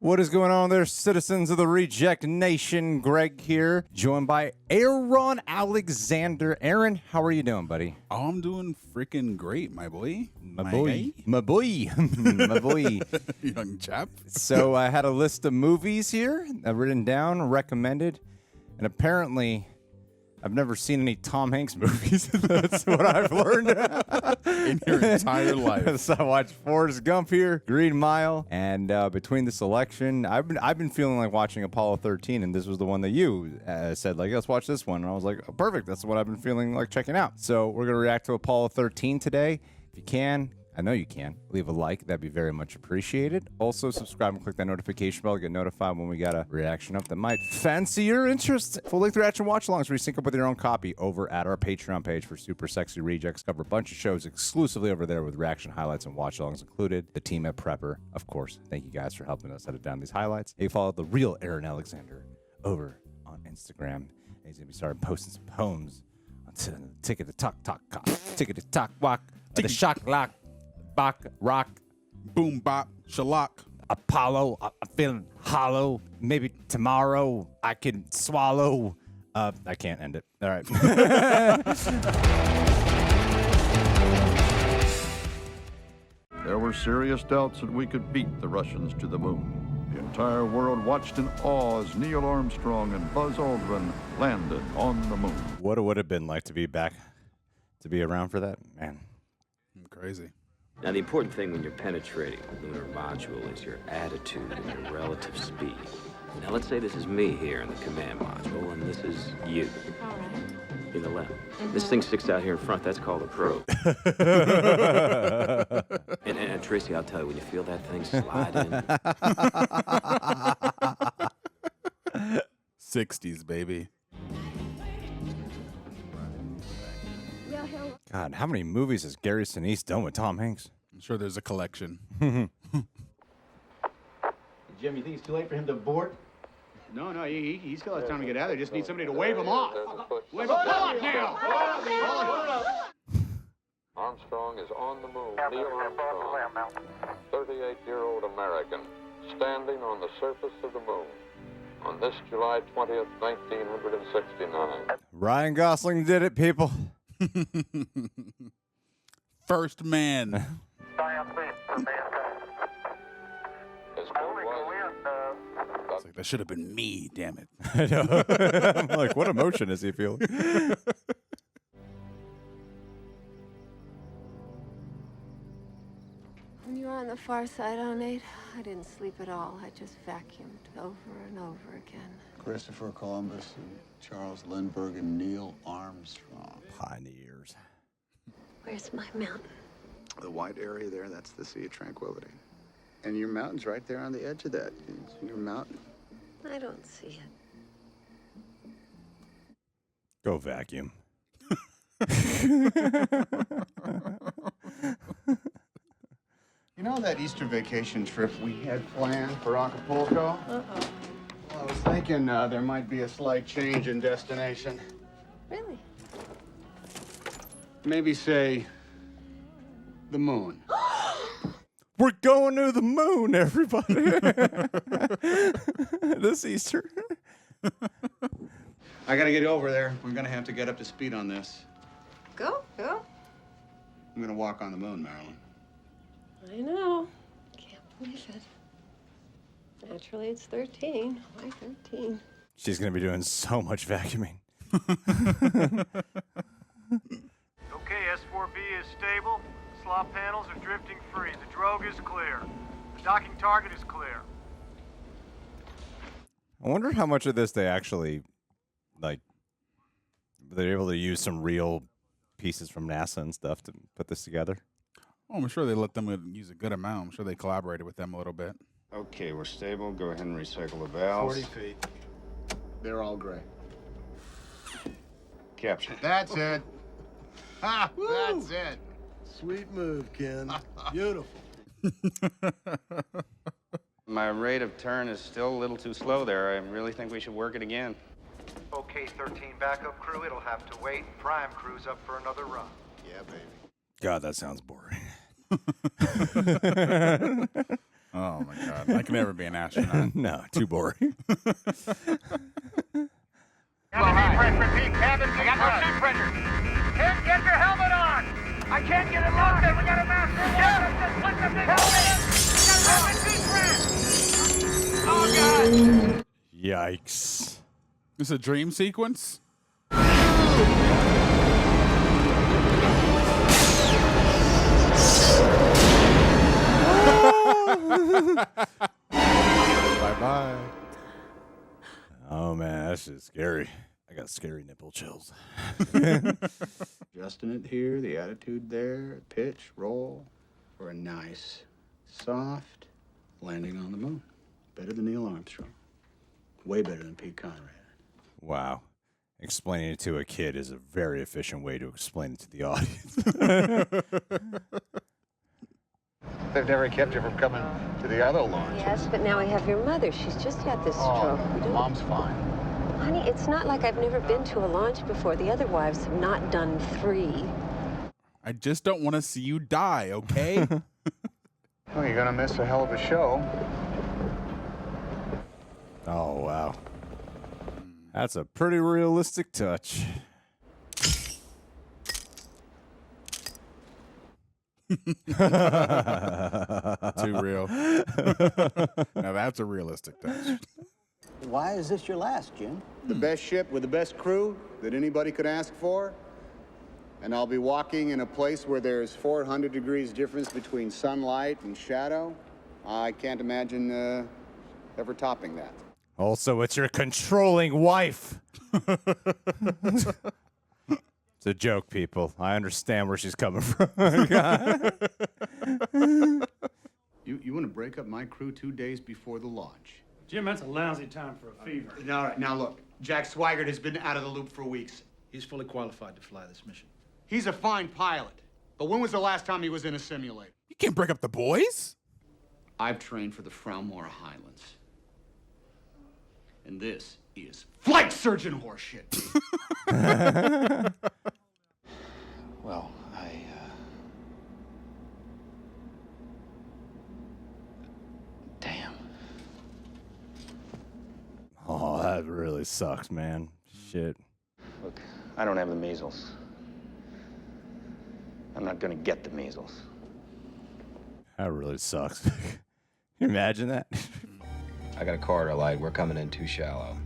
What is going on there, citizens of the Reject Nation? Greg here, joined by Aaron Alexander. Aaron, how are you doing, buddy? Oh, I'm doing freaking great, my boy. My boy. My boy. Young chap. So I had a list of movies here I've written down, recommended, and apparently I've never seen any Tom Hanks movies. That's what I've learned. In your entire life. So I watched Forrest Gump here, Green Mile, and between the selection, I've been feeling like watching Apollo 13, and this was the one that you said, like, let's watch this one. And I was like, oh, perfect. That's what I've been feeling like checking out. So we're going to react to Apollo 13 today. If you can, I know you can, leave a like. That'd be very much appreciated. Also, subscribe and click that notification bell to get notified when we got a reaction up that might fancy your interest. Full-length reaction watch-alongs where you sync up with your own copy over at our Patreon page for Super Sexy Rejects. Cover a bunch of shows exclusively over there with reaction highlights and watch-alongs included. The team at Prepper, of course. Thank you guys for helping us edit down these highlights. You follow the real Aaron Alexander over on Instagram. He's going to be starting posting some poems on Ticket to Talk, Ticket to Talk, Walk, the Shock Lock. Bach, rock, Boom, bop, shalak. Apollo, I'm feeling hollow. Maybe tomorrow I can swallow. I can't end it. All right. There were serious doubts that we could beat the Russians to the moon. The entire world watched in awe as Neil Armstrong and Buzz Aldrin landed on the moon. What it would have been like to be back, to be around for that, man. Crazy. Now, the important thing when you're penetrating the lunar module is your attitude and your relative speed. Now, let's say this is me here in the command module, and this is you. All right. In the left. This thing sticks out here in front. That's called a probe. and Tracy, I'll tell you, when you feel that thing slide in. 60s, baby. God, how many movies has Gary Sinise done with Tom Hanks? I'm sure there's a collection. Jim, you think it's too late for him to board? No, he still has time to get out of there. Just need somebody to wave him off. Wave him off now! Armstrong is on the moon. Neil Armstrong, 38-year-old American, standing on the surface of the moon on this July 20th, 1969. Ryan Gosling did it, people. First man. His code was, It's like, that should have been me, damn it. I know. I'm like, what emotion is he feeling? When you were on the far side, Nate, I didn't sleep at all. I just vacuumed over and over again. Christopher Columbus and Charles Lindbergh and Neil Armstrong. Pioneers. Where's my mountain? The white area there, that's the Sea of Tranquility. And your mountain's right there on the edge of that. It's your mountain. I don't see it. Go vacuum. You know that Easter vacation trip we had planned for Acapulco? Uh-oh. Well, I was thinking there might be a slight change in destination. Really? Maybe say the moon. We're going to the moon, everybody. This Easter. I gotta get over there. We're gonna have to get up to speed on this. Go. I'm gonna walk on the moon, Marilyn. I know. Can't believe it. Naturally, it's 13. Why 13? She's going to be doing so much vacuuming. Okay, S4B is stable. Slop panels are drifting free. The drogue is clear. The docking target is clear. I wonder how much of this they actually, like, they're able to use some real pieces from NASA and stuff to put this together. Oh, I'm sure they let them use a good amount. I'm sure they collaborated with them a little bit. Okay, we're stable. Go ahead and recycle the valves. 40 feet. They're all gray. Capture. That's it. Ha! That's it. Sweet move, Ken. Beautiful. My rate of turn is still a little too slow there. I really think we should work it again. Okay, 13 backup crew, it'll have to wait. Prime crew's up for another run. Yeah, baby. God, that sounds boring. Oh my God, I can never be an astronaut. No, too boring. Get your helmet on! I can't get it locked. We got a master. Just put the big helmet! Oh God! Yikes. This a dream sequence? Bye-bye. Oh, man, that's just scary. I got scary nipple chills. Adjusting it here, the attitude there, pitch, roll, for a nice, soft landing on the moon. Better than Neil Armstrong. Way better than Pete Conrad. Wow. Explaining it to a kid is a very efficient way to explain it to the audience. They've never kept you from coming to the other launch. Yes, but now I have your mother. She's just had this stroke. Mom's fine. Honey, it's not like I've never been to a launch before. The other wives have not done 3. I just don't want to see you die, okay? Well, you're gonna miss a hell of a show. Oh, wow. That's a pretty realistic touch. Too real. Now that's a realistic touch. Why is this your last, Jim? The best ship with the best crew that anybody could ask for. And I'll be walking in a place where there's 400 degrees difference between sunlight and shadow. I can't imagine ever topping that. Also, it's your controlling wife. It's a joke, people. I understand where she's coming from. You want to break up my crew 2 days before the launch? Jim, that's a lousy time for a fever. All right, now look. Jack Swigert has been out of the loop for weeks. He's fully qualified to fly this mission. He's a fine pilot. But when was the last time he was in a simulator? You can't break up the boys. I've trained for the Frowmore Highlands. And this is flight surgeon horseshit. Well, Damn. Oh, that really sucks, man. Shit. Look, I don't have the measles. I'm not gonna get the measles. That really sucks. Can you imagine that? I got a corridor light. We're coming in too shallow.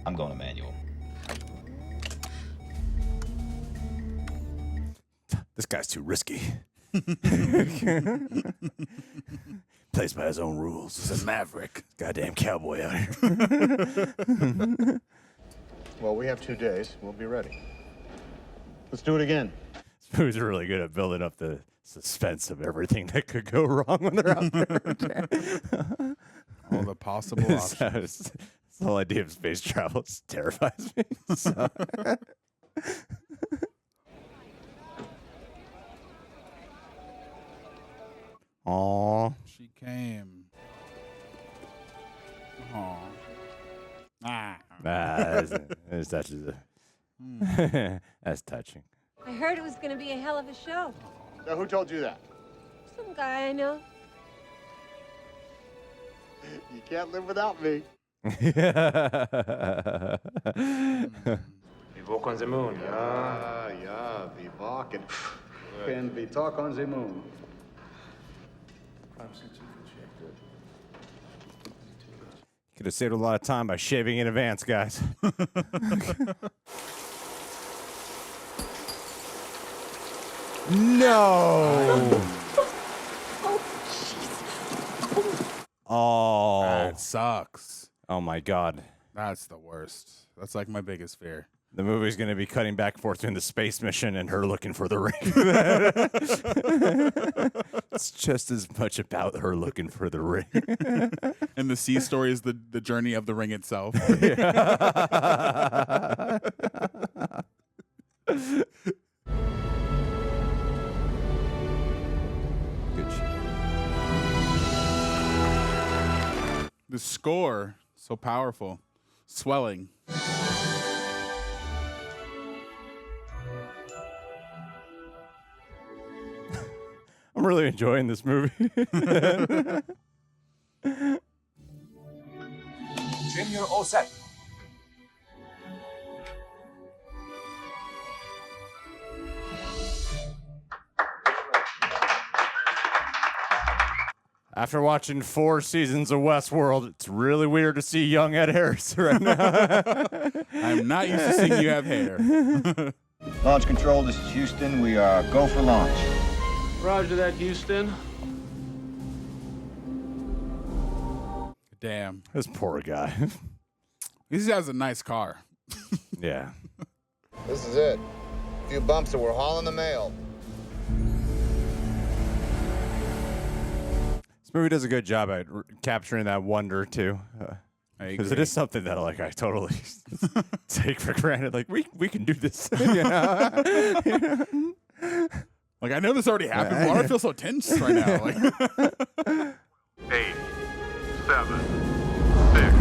I'm going to manual. This guy's too risky. Plays by his own rules. He's a maverick. Goddamn cowboy out here. Well, we have 2 days. We'll be ready. Let's do it again. This movie's really good at building up the suspense of everything that could go wrong when they're out there. All the possible options. This whole idea of space travel terrifies me. So. Aww. She came. Aw. That's touches that's touching. I heard it was going to be a hell of a show. So who told you that? Some guy I know. You can't live without me. We walk on the moon, Yeah, we walk and can we talk on the moon. Could have saved a lot of time by shaving in advance, guys. No. Oh. That sucks. Oh my God. That's the worst. That's like my biggest fear. The movie's going to be cutting back and forth between the space mission and her looking for the ring. It's just as much about her looking for the ring. And the sea story is the journey of the ring itself. Good shit. The score, so powerful. Swelling. I'm I'm really enjoying this movie. Jim, you're all set. After watching 4 seasons of Westworld, it's really weird to see young Ed Harris right now. I'm not used to seeing you have hair. Launch control, this is Houston. We are go for launch. Roger that, Houston. Damn. This poor guy. This has a nice car. Yeah. This is it. A few bumps and we're hauling the mail. This movie does a good job at capturing that wonder too, because it is something that like I totally take for granted. Like we can do this. You know? Like I know this already happened. Why do I feel so tense right now? Like 8, 7, 6.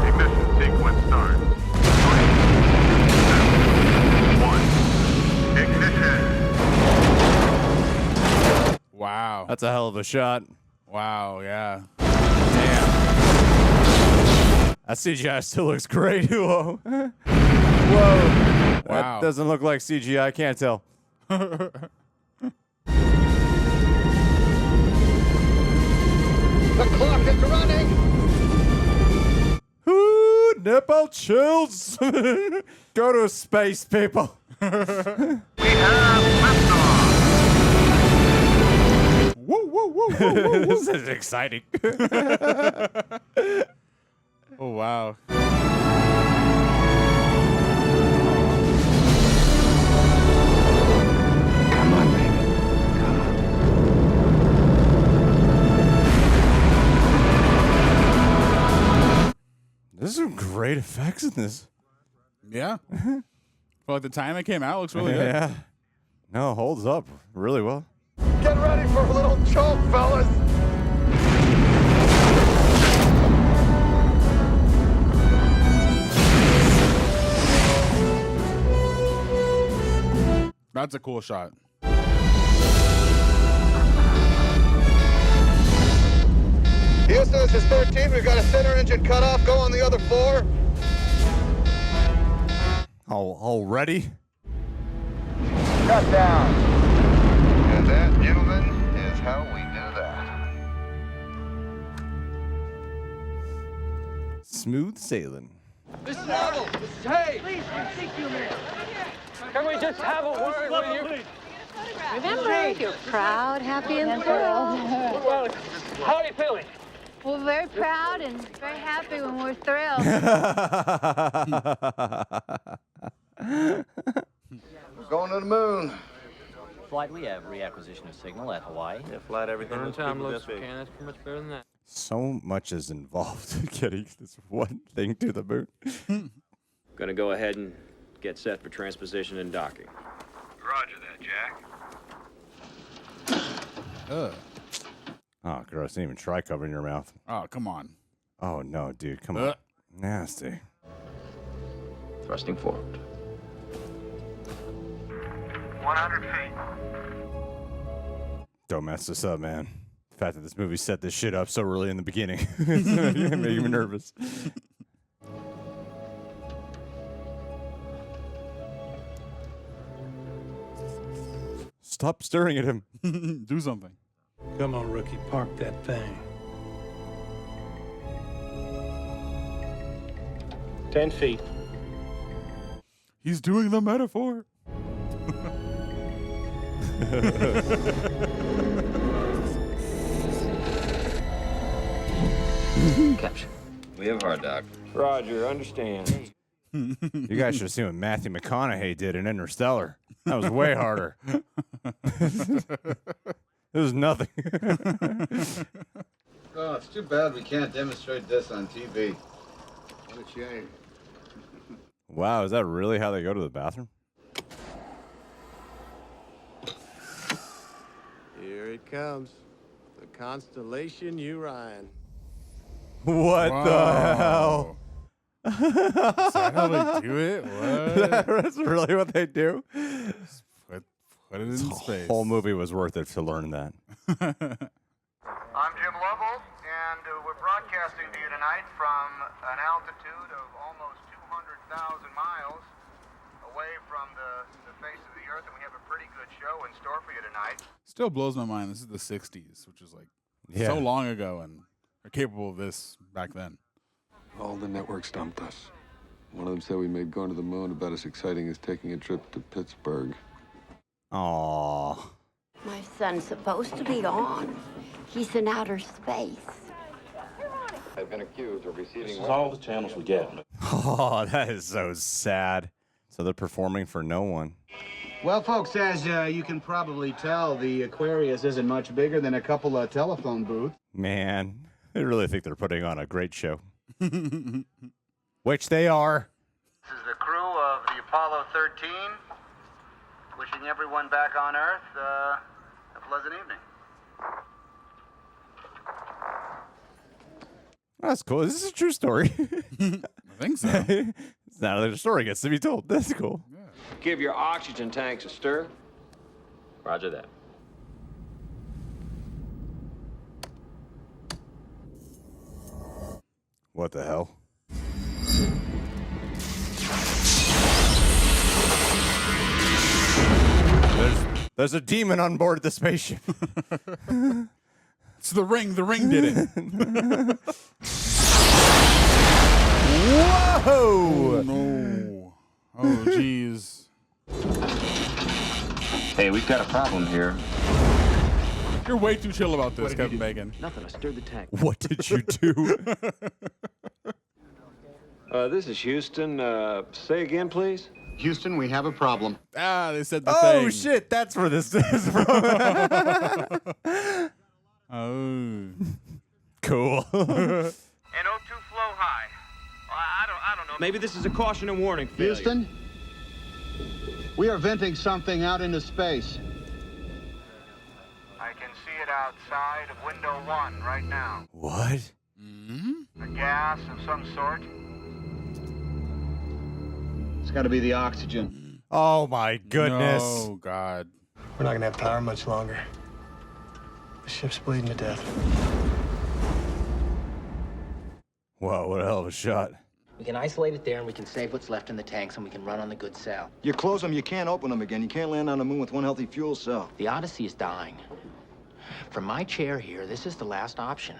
Ignition sequence start. 3, 2, 1. Ignition. Wow. That's a hell of a shot. Wow, yeah. Damn. That CGI still looks great. Whoa. Whoa. Wow. That doesn't look like CGI. I can't tell. The clock is running. Ooh, nipple chills. Go to space, people. We have liftoff. Woo, woo, woo, woo, woo. This is exciting. Oh, wow. Come on, baby. There's some great effects in this. Yeah. For like the time it came out, it looks really good. Yeah. No, it holds up really well. Get ready for a little choke, fellas. That's a cool shot. Houston, this is 13. We've got a center engine cut off. Go on the other 4. Oh, already? Shut down. And that, gentlemen, is how we do that. Smooth sailing. This is Level. This is Hay. Please, take you a minute. Can we just have a word with you? Remember, you're proud, happy, and thrilled. Well, how are you feeling? We're very proud and very happy when we're thrilled. We're going to the moon. Flight, we have reacquisition of signal at Hawaii. Yeah, flight everything. Burn time looks okay. That's pretty much better than that. So much is involved in getting this one thing to the moon. Gonna go ahead and get set for transposition and docking. Roger that, Jack. Ugh. Oh, gross. Didn't even try covering your mouth. Oh, come on. Oh, no, dude. Come on. Nasty. Thrusting forward. 100 feet. Don't mess this up, man. The fact that this movie set this shit up so early in the beginning making me nervous. Stop staring at him. Do something. Come on, rookie, park that thing. 10 feet. He's doing the metaphor. Capture. We have hard dock. Roger, understand. You guys should have seen what Matthew McConaughey did in Interstellar. That was way harder. It was nothing. Oh, it's too bad we can't demonstrate this on TV. What a shame. Wow, is that really how they go to the bathroom? Here it comes. The constellation Orion. What the hell? Is that how they do it? What? That's really what they do? Put Put it in space. Whole movie was worth it to learn that. I'm Jim Lovell, and we're broadcasting to you tonight from an altitude of almost 200,000 miles away from the face of the Earth, and we have a pretty good show in store for you tonight. Still blows my mind. This is the 60s, which is like so long ago, and are capable of this back then. All the networks dumped us. One of them said we made going to the moon about as exciting as taking a trip to Pittsburgh. Aww. My son's supposed to be on. He's in outer space. I've been accused of receiving... This is all the channels we get. Oh, that is so sad. So they're performing for no one. Well, folks, as you can probably tell, the Aquarius isn't much bigger than a couple of telephone booths. Man, they really think they're putting on a great show. Which they are. This is the crew of the Apollo 13, wishing everyone back on Earth a pleasant evening. That's cool. This is a true story. I think so. It's now that a story gets to be told. That's cool. Yeah. Give your oxygen tanks a stir. Roger that. What the hell? There's a demon on board the spaceship. It's the ring. The ring did it. Whoa! Oh, no. Oh, jeez. Hey, we've got a problem here. You're way too chill about this, Kevin Bacon. Nothing. I stirred the tank. What did you do? This is Houston. Say again, please. Houston, we have a problem. Ah, they said the thing. Oh, shit. That's where this is from. Oh. Cool. And O2 flow high. I don't know. Maybe this is a caution and warning failure. Houston, we are venting something out into space. I can see it outside of window 1 right now. What? A gas of some sort. It's got to be the oxygen. Oh, my goodness. Oh, God. We're not going to have power much longer. The ship's bleeding to death. Wow, what a hell of a shot. We can isolate it there, and we can save what's left in the tanks, and we can run on the good cell. You close them, you can't open them again. You can't land on the moon with one healthy fuel cell. The Odyssey is dying. From my chair here, this is the last option.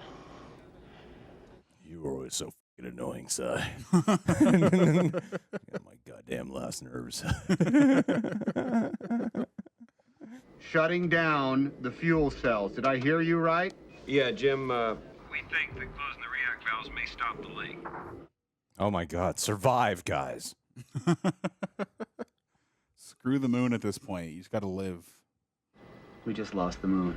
You were always so fucking annoying, Si. Got my goddamn last nerves. Shutting down the fuel cells. Did I hear you right? Yeah, Jim. We think that closing the react valves may stop the leak. Oh, my God. Survive, guys. Screw the moon at this point. You just got to live. We just lost the moon.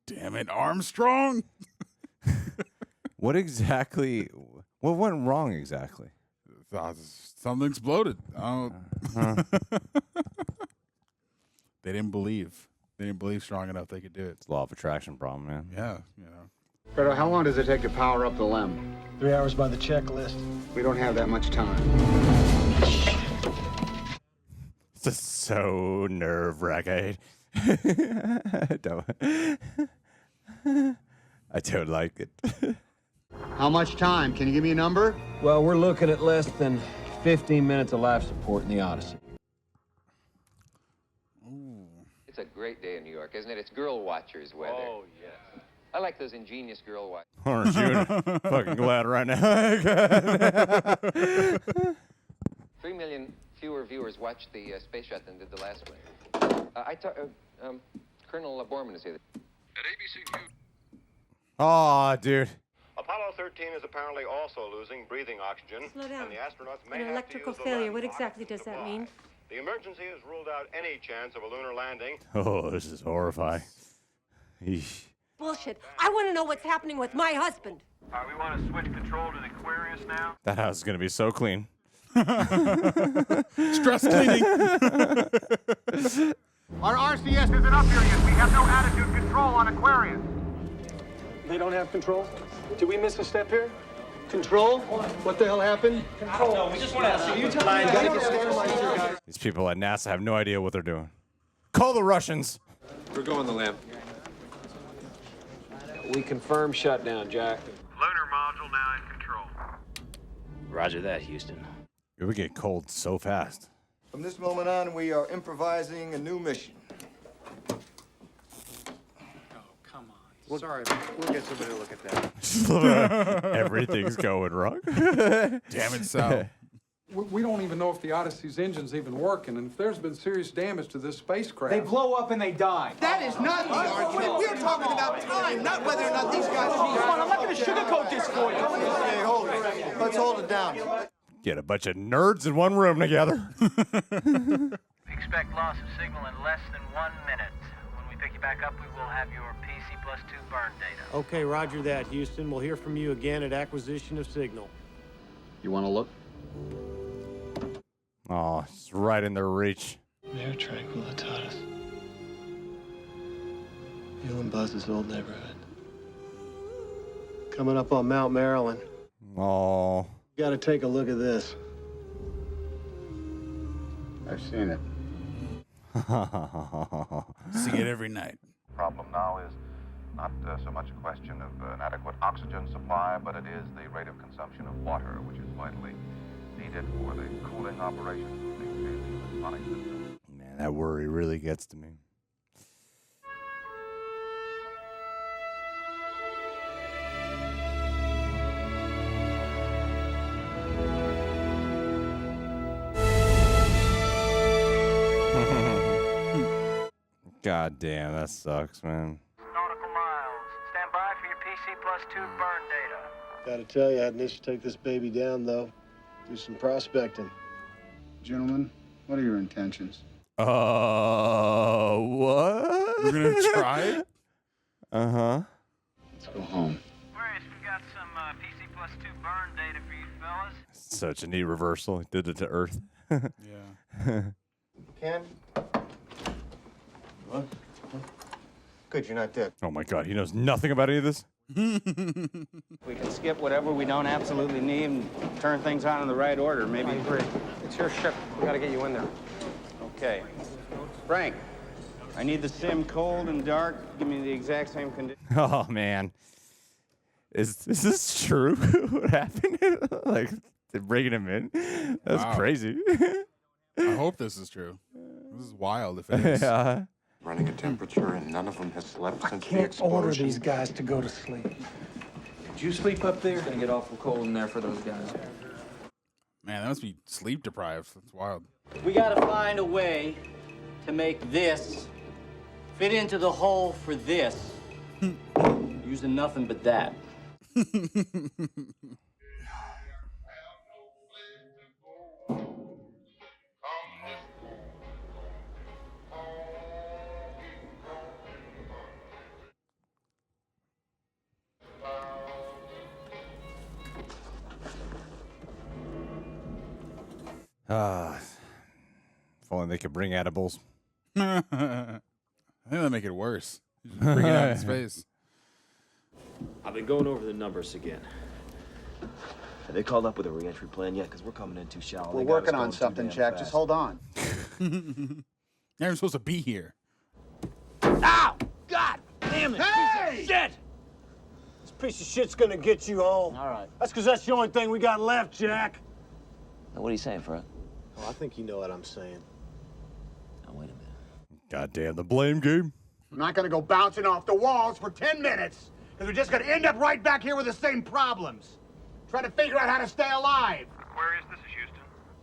Damn it, Armstrong. What went wrong exactly? Something exploded. Oh. They didn't believe. They didn't believe strong enough they could do it. It's law of attraction problem, man. Yeah, you know. Fredo, how long does it take to power up the LEM? 3 hours by the checklist. We don't have that much time. It's just so nerve-wracking. I don't like it. How much time? Can you give me a number? Well, we're looking at less than 15 minutes of life support in the Odyssey. It's a great day in New York, isn't it? It's girl watchers weather. Oh, yes. I like those ingenious girl watchers. Aren't you fucking glad right now? 3 million fewer viewers watched the space shot than did the last one. Colonel Borman is here. At ABC News. Aw, dude. Apollo 13 is apparently also losing breathing oxygen. Slow down. And the astronauts may An have electrical to use failure. the What LEM exactly does that mean? The emergency has ruled out any chance of a lunar landing. Oh, this is horrifying. Eesh. Bullshit. I want to know what's happening with my husband. We want to switch control to the Aquarius now. That house is going to be so clean. Stress cleaning. Our RCS isn't up here yet. We have no attitude control on Aquarius. They don't have control? Did we miss a step here? Control? What the hell happened? Control. No, we just want to see you. Gotta get stabilized here, guys. These people at NASA have no idea what they're doing. Call the Russians. We're going the lamp. We confirm shutdown, Jack. Lunar module now in control. Roger that, Houston. We get cold so fast. From this moment on, we are improvising a new mission. Sorry, we'll get somebody to look at that. Everything's going wrong. Damn it, Sal. We don't even know if the Odyssey's engine's even working, and if there's been serious damage to this spacecraft. They blow up and they die. That is not the argument. We're talking about time, not whether or not these guys... Come on, I'm not going to sugarcoat this for you. Okay, hold it. Let's hold it down. Get a bunch of nerds in one room together. Expect loss of signal in less than 1 minute. When we pick you back up, we will have your PC+2 burn data. Okay, roger that, Houston. We'll hear from you again at acquisition of signal. You want to look? Oh, it's right in their reach. Mare Tranquilitatis. Feeling Buzz's old neighborhood. Coming up on Mount Maryland. Oh. You gotta take a look at this. I've seen it. See it every night. Problem now is not so much a question of an adequate oxygen supply, but it is the rate of consumption of water, which is vitally needed for the cooling operations of the electronic system. Man, that worry really gets to me. God damn, that sucks, man. Nautical miles. Stand by for your PC+2 burn data. Gotta tell you, I'd need to take this baby down, though. Do some prospecting. Gentlemen, what are your intentions? What? We're gonna try? Uh-huh. Let's go home. Aquarius, we got some PC+2 burn data for you fellas. Such a neat reversal. He did it to Earth. Yeah. Ken? What? Good, you're not dead. Oh my God, he knows nothing about any of this? We can skip whatever we don't absolutely need and turn things on in the right order. Maybe. I agree. It's your ship. We gotta get you in there. Okay. Frank, I need the sim cold and dark. Give me the exact same condition. Oh man. Is this true? What happened? Like, they're bringing him in? That's Wow. crazy. I hope this is true. This is wild if it is. Yeah. Running a temperature, and none of them has slept since the Can't explosion. order these guys to go to sleep. Did you sleep up there? It's gonna get awful cold in there for those guys. Man, that must be sleep deprived. That's wild. We gotta find a way to make this fit into the hole for this. Using nothing but that. If only they could bring edibles. I think that'll make it worse. Just bring it out in space. I've been going over the numbers again. Have they called up with a reentry plan yet? Because we're coming in too shallow. We're working on something, Jack. Just hold on. You're supposed to be here. Ow! God damn it! Hey! Piece of shit! This piece of shit's gonna get you home. All right. That's because that's the only thing we got left, Jack. Now, what are you saying, Fred? Oh, I think you know what I'm saying. Now, wait a minute. Goddamn, the blame game. I'm not going to go bouncing off the walls for 10 minutes, because we're just going to end up right back here with the same problems. Trying to figure out how to stay alive. Aquarius, this is Houston.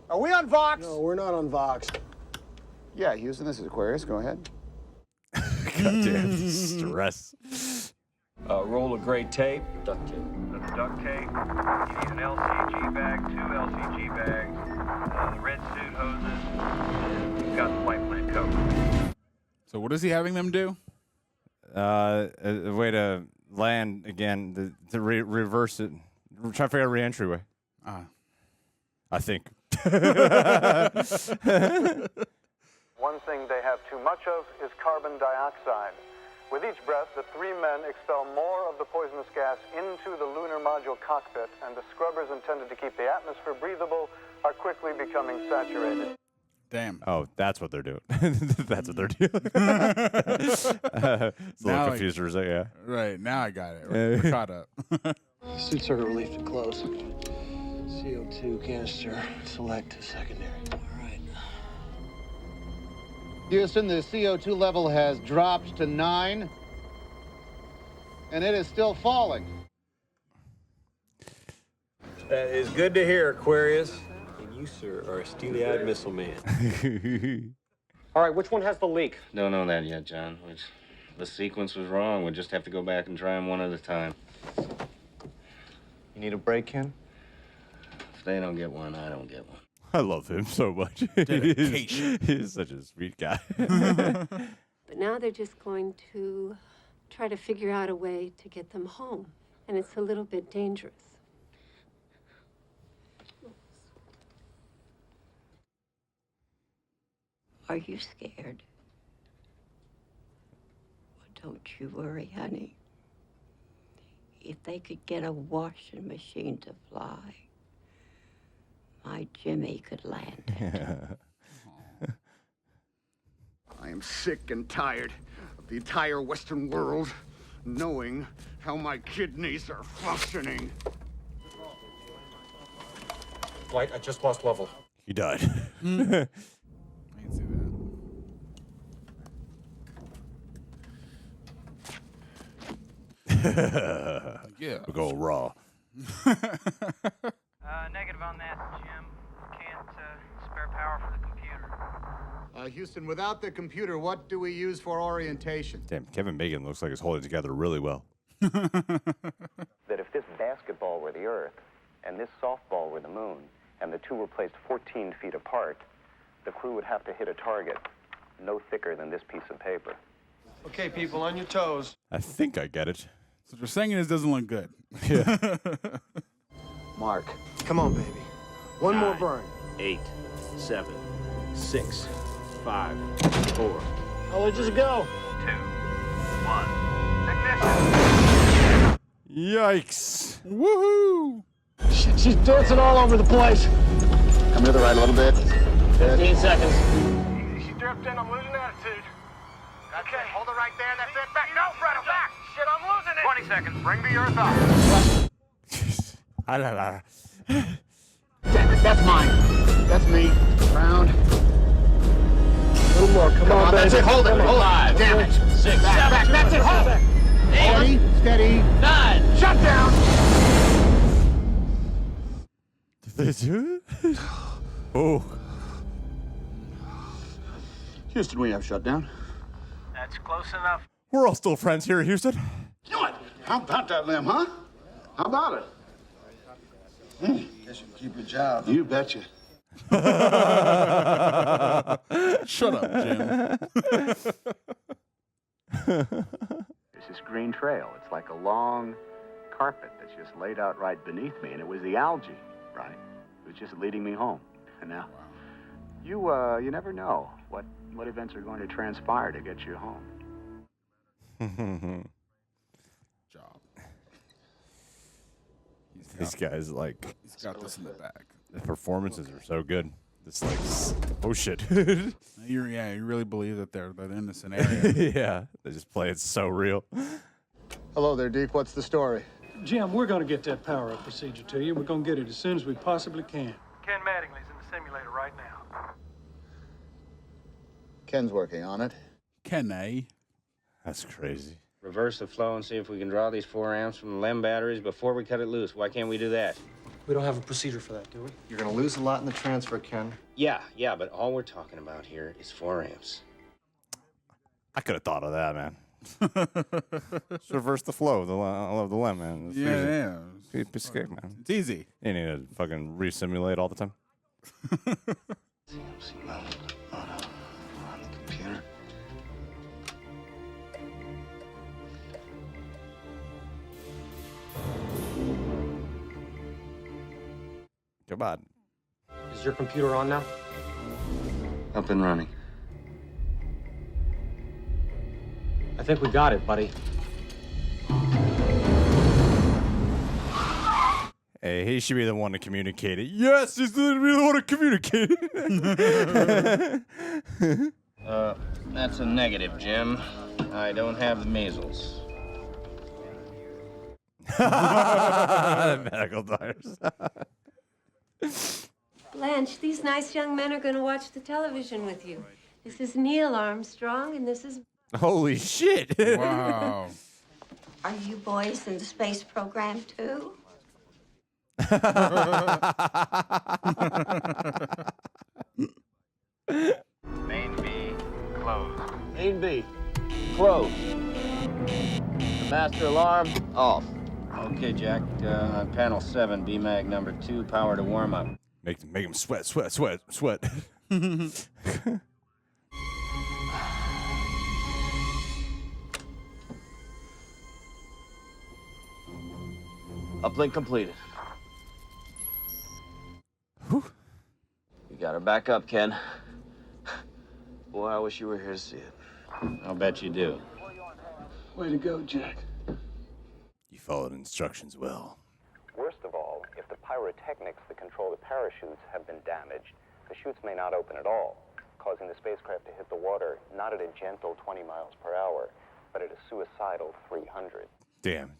Are we on Vox? No, we're not on Vox. Yeah, Houston, this is Aquarius. Go ahead. Goddamn stress. Roll of gray tape. Duct tape. That's duct tape. You need an LCG bag, 2 LCG bags, the red suit hoses, and you've got the flight plan covered. So what is he having them do? A way to land again, to reverse it. We're trying to figure out a re-entry way. I think. One thing they have too much of is carbon dioxide. With each breath, the three men expel more of the poisonous gas into the lunar module cockpit, and the scrubbers intended to keep the atmosphere breathable are quickly becoming saturated. Damn. Oh, that's what they're doing. That's what they're doing. It's a little confused for a second, yeah. Right, now I got it. We're caught up. Suit circuit relief to close. CO2 canister, select to secondary. All right. Houston, the CO2 level has dropped to 9, and it is still falling. That is good to hear, Aquarius. And you, sir, are a steely-eyed missile man. All right, which one has the leak? Don't know that yet, John. The sequence was wrong. We'll just have to go back and try them one at a time. You need a break, Ken? If they don't get one, I don't get one. I love him so much. He's such a sweet guy. But now they're just going to try to figure out a way to get them home. And it's a little bit dangerous. Are you scared? Well, don't you worry, honey. If they could get a washing machine to fly, my Jimmy could land it. I am sick and tired of the entire Western world knowing how my kidneys are functioning. Flight, I just lost level. He died. I can see that. Yeah. We'll go raw. Negative on that, Jim. Can't spare power for the computer. Houston, without the computer, what do we use for orientation? Damn, Kevin Bacon looks like he's holding it together really well. That if this basketball were the Earth, and this softball were the moon, and the two were placed 14 feet apart, the crew would have to hit a target no thicker than this piece of paper. Okay, people, on your toes. I think I get it. So what you're saying is doesn't look good. Yeah. Mark, come on, baby. One more burn. 8, 7, 6, 5, 4. I'll let you go. 2, 1. Yikes. Woohoo! She's dancing all over the place. Come to the right a little bit. 15 seconds. She drifting, I'm losing attitude. Okay, hold it right there, that's it. Back, no, Fred, I'm back. Shit, I'm losing it. 20 seconds, bring the Earth up. Damn it, that's mine. That's me. Round. A little more, come on, baby. That's it, hold it, hold it. Damn it. 6, Back, 7, that's it, hold it. 8, Steady. 9. Shut down. Did they do it? Oh. Houston, we have shut down. That's close enough. We're all still friends here, Houston. What? How about that, Lim, huh? How about it? Guess you keep your job. You betcha. Shut up, Jim. There's this green trail. It's like a long carpet that's just laid out right beneath me, and it was the algae, right? It was just leading me home. And now, you never know what events are going to transpire to get you home. Job. These guys, like, He's got this in the back. the performances are so good. It's like, oh shit. You really believe that they're in this scenario. Yeah, they just play it so real. Hello there, Deke. What's the story? Jim, we're going to get that power-up procedure to you. We're going to get it as soon as we possibly can. Ken Mattingly's in the simulator right now. Ken's working on it. Ken, eh? That's crazy. Reverse the flow and see if we can draw these 4 amps from the LEM batteries before we cut it loose. Why can't we do that? We don't have a procedure for that, do we? You're gonna lose a lot in the transfer, Ken. Yeah, but all we're talking about here is 4 amps. I could have thought of that, man. Just reverse the flow. I love the LEM, man. It's Yeah. easy. Escape, man. It's easy. You need to fucking re-simulate all the time. CMC mode on the computer. Come on. Is your computer on now? Up and running. I think we got it, buddy. Hey, he should be the one to communicate it. Yes, he's the one to communicate it. That's a negative, Jim. I don't have the measles. Medical doctors. Blanche, these nice young men are going to watch the television with you. This is Neil Armstrong, and this is... Holy shit. Wow. Are you boys in the space program, too? Main B closed. Main B, closed. The master alarm, off. Okay, Jack. On panel 7, BMAG number 2, power to warm up. Make him sweat. Uplink completed. You got her back up, Ken. Boy, I wish you were here to see it. I'll bet you do. Way to go, Jack. You followed instructions well. Worst of all, if the pyrotechnics that control the parachutes have been damaged, the chutes may not open at all, causing the spacecraft to hit the water not at a gentle 20 miles per hour, but at a suicidal 300. Damn.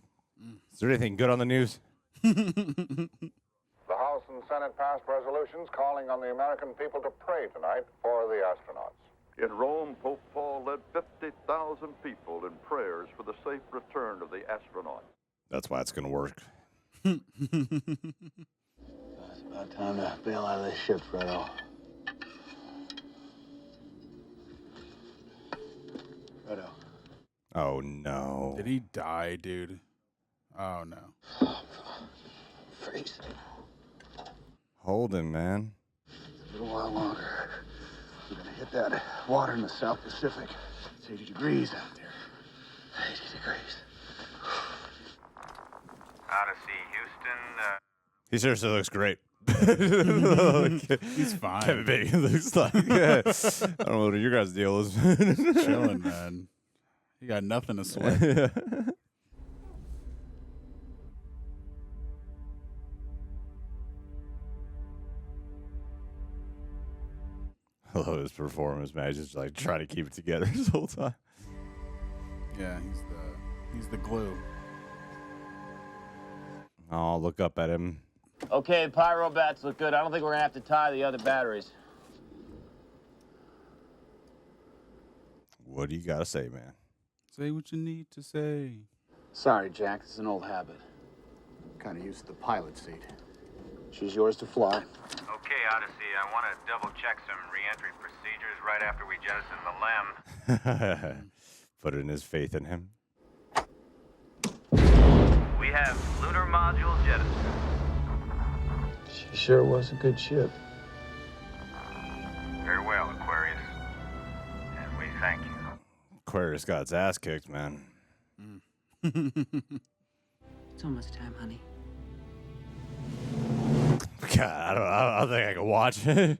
Is there anything good on the news? The House and Senate passed resolutions calling on the American people to pray tonight for the astronauts. In Rome, Pope Paul led 50,000 people in prayers for the safe return of the astronauts. That's why it's going to work. It's about time to bail out of this ship, Fredo. Fredo. Oh, no. Did he die, dude? Oh, no. Freeze. Hold him, man. A little while longer. We're gonna hit that water in the South Pacific. It's 80 degrees out there. 80 degrees. Odyssey, Houston. He seriously looks great. He's fine. Kevin Bacon looks like. I don't know what your guys' deal is. Chilling, man. He got nothing to sweat. I love his performance, man. He's just like trying to keep it together this whole time. Yeah, he's the glue. Oh, look up at him. Okay, pyro bats look good. I don't think we're gonna have to tie the other batteries. What do you got to say, man? Say what you need to say. Sorry, Jack. It's an old habit. Kind of used to the pilot seat. She's yours to fly. Okay, Odyssey, I want to double-check some re-entry procedures right after we jettison the LEM. Put in his faith in him. We have lunar module jettison. She sure was a good ship. Very well, Aquarius. And we thank you. Aquarius got its ass kicked, man. It's almost time, honey. God, I don't think I can watch it.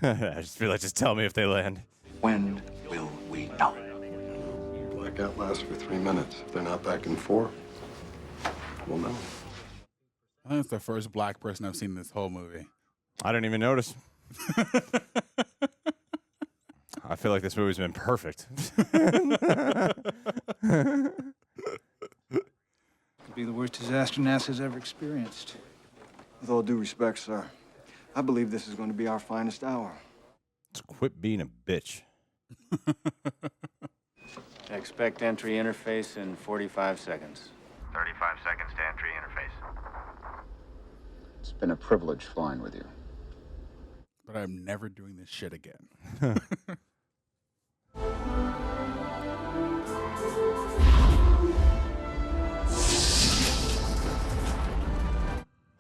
I just feel like just tell me if they land. When will we know? Blackout lasts for 3 minutes. If they're not back in 4, we'll know. I think it's the first black person I've seen in this whole movie. I didn't even notice. I feel like this movie's been perfect. Could be the worst disaster NASA's ever experienced. With all due respect, sir, I believe this is going to be our finest hour. Just quit being a bitch. Expect entry interface in 45 seconds. 35 seconds to entry interface. It's been a privilege flying with you. But I'm never doing this shit again.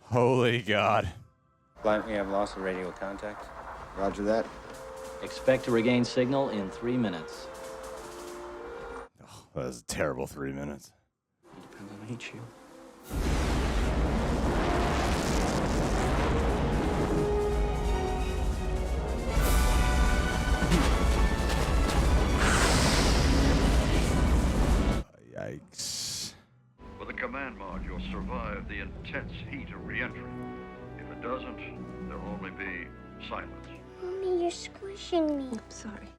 Holy God. Flight, we have loss of radio contact. Roger that. Expect to regain signal in 3 minutes. Oh, that was a terrible 3 minutes. Depends on each you. Yikes. Will the command module survive the intense heat of re-entry? If it doesn't, there'll only be silence. Mommy, you're squishing me. I'm sorry.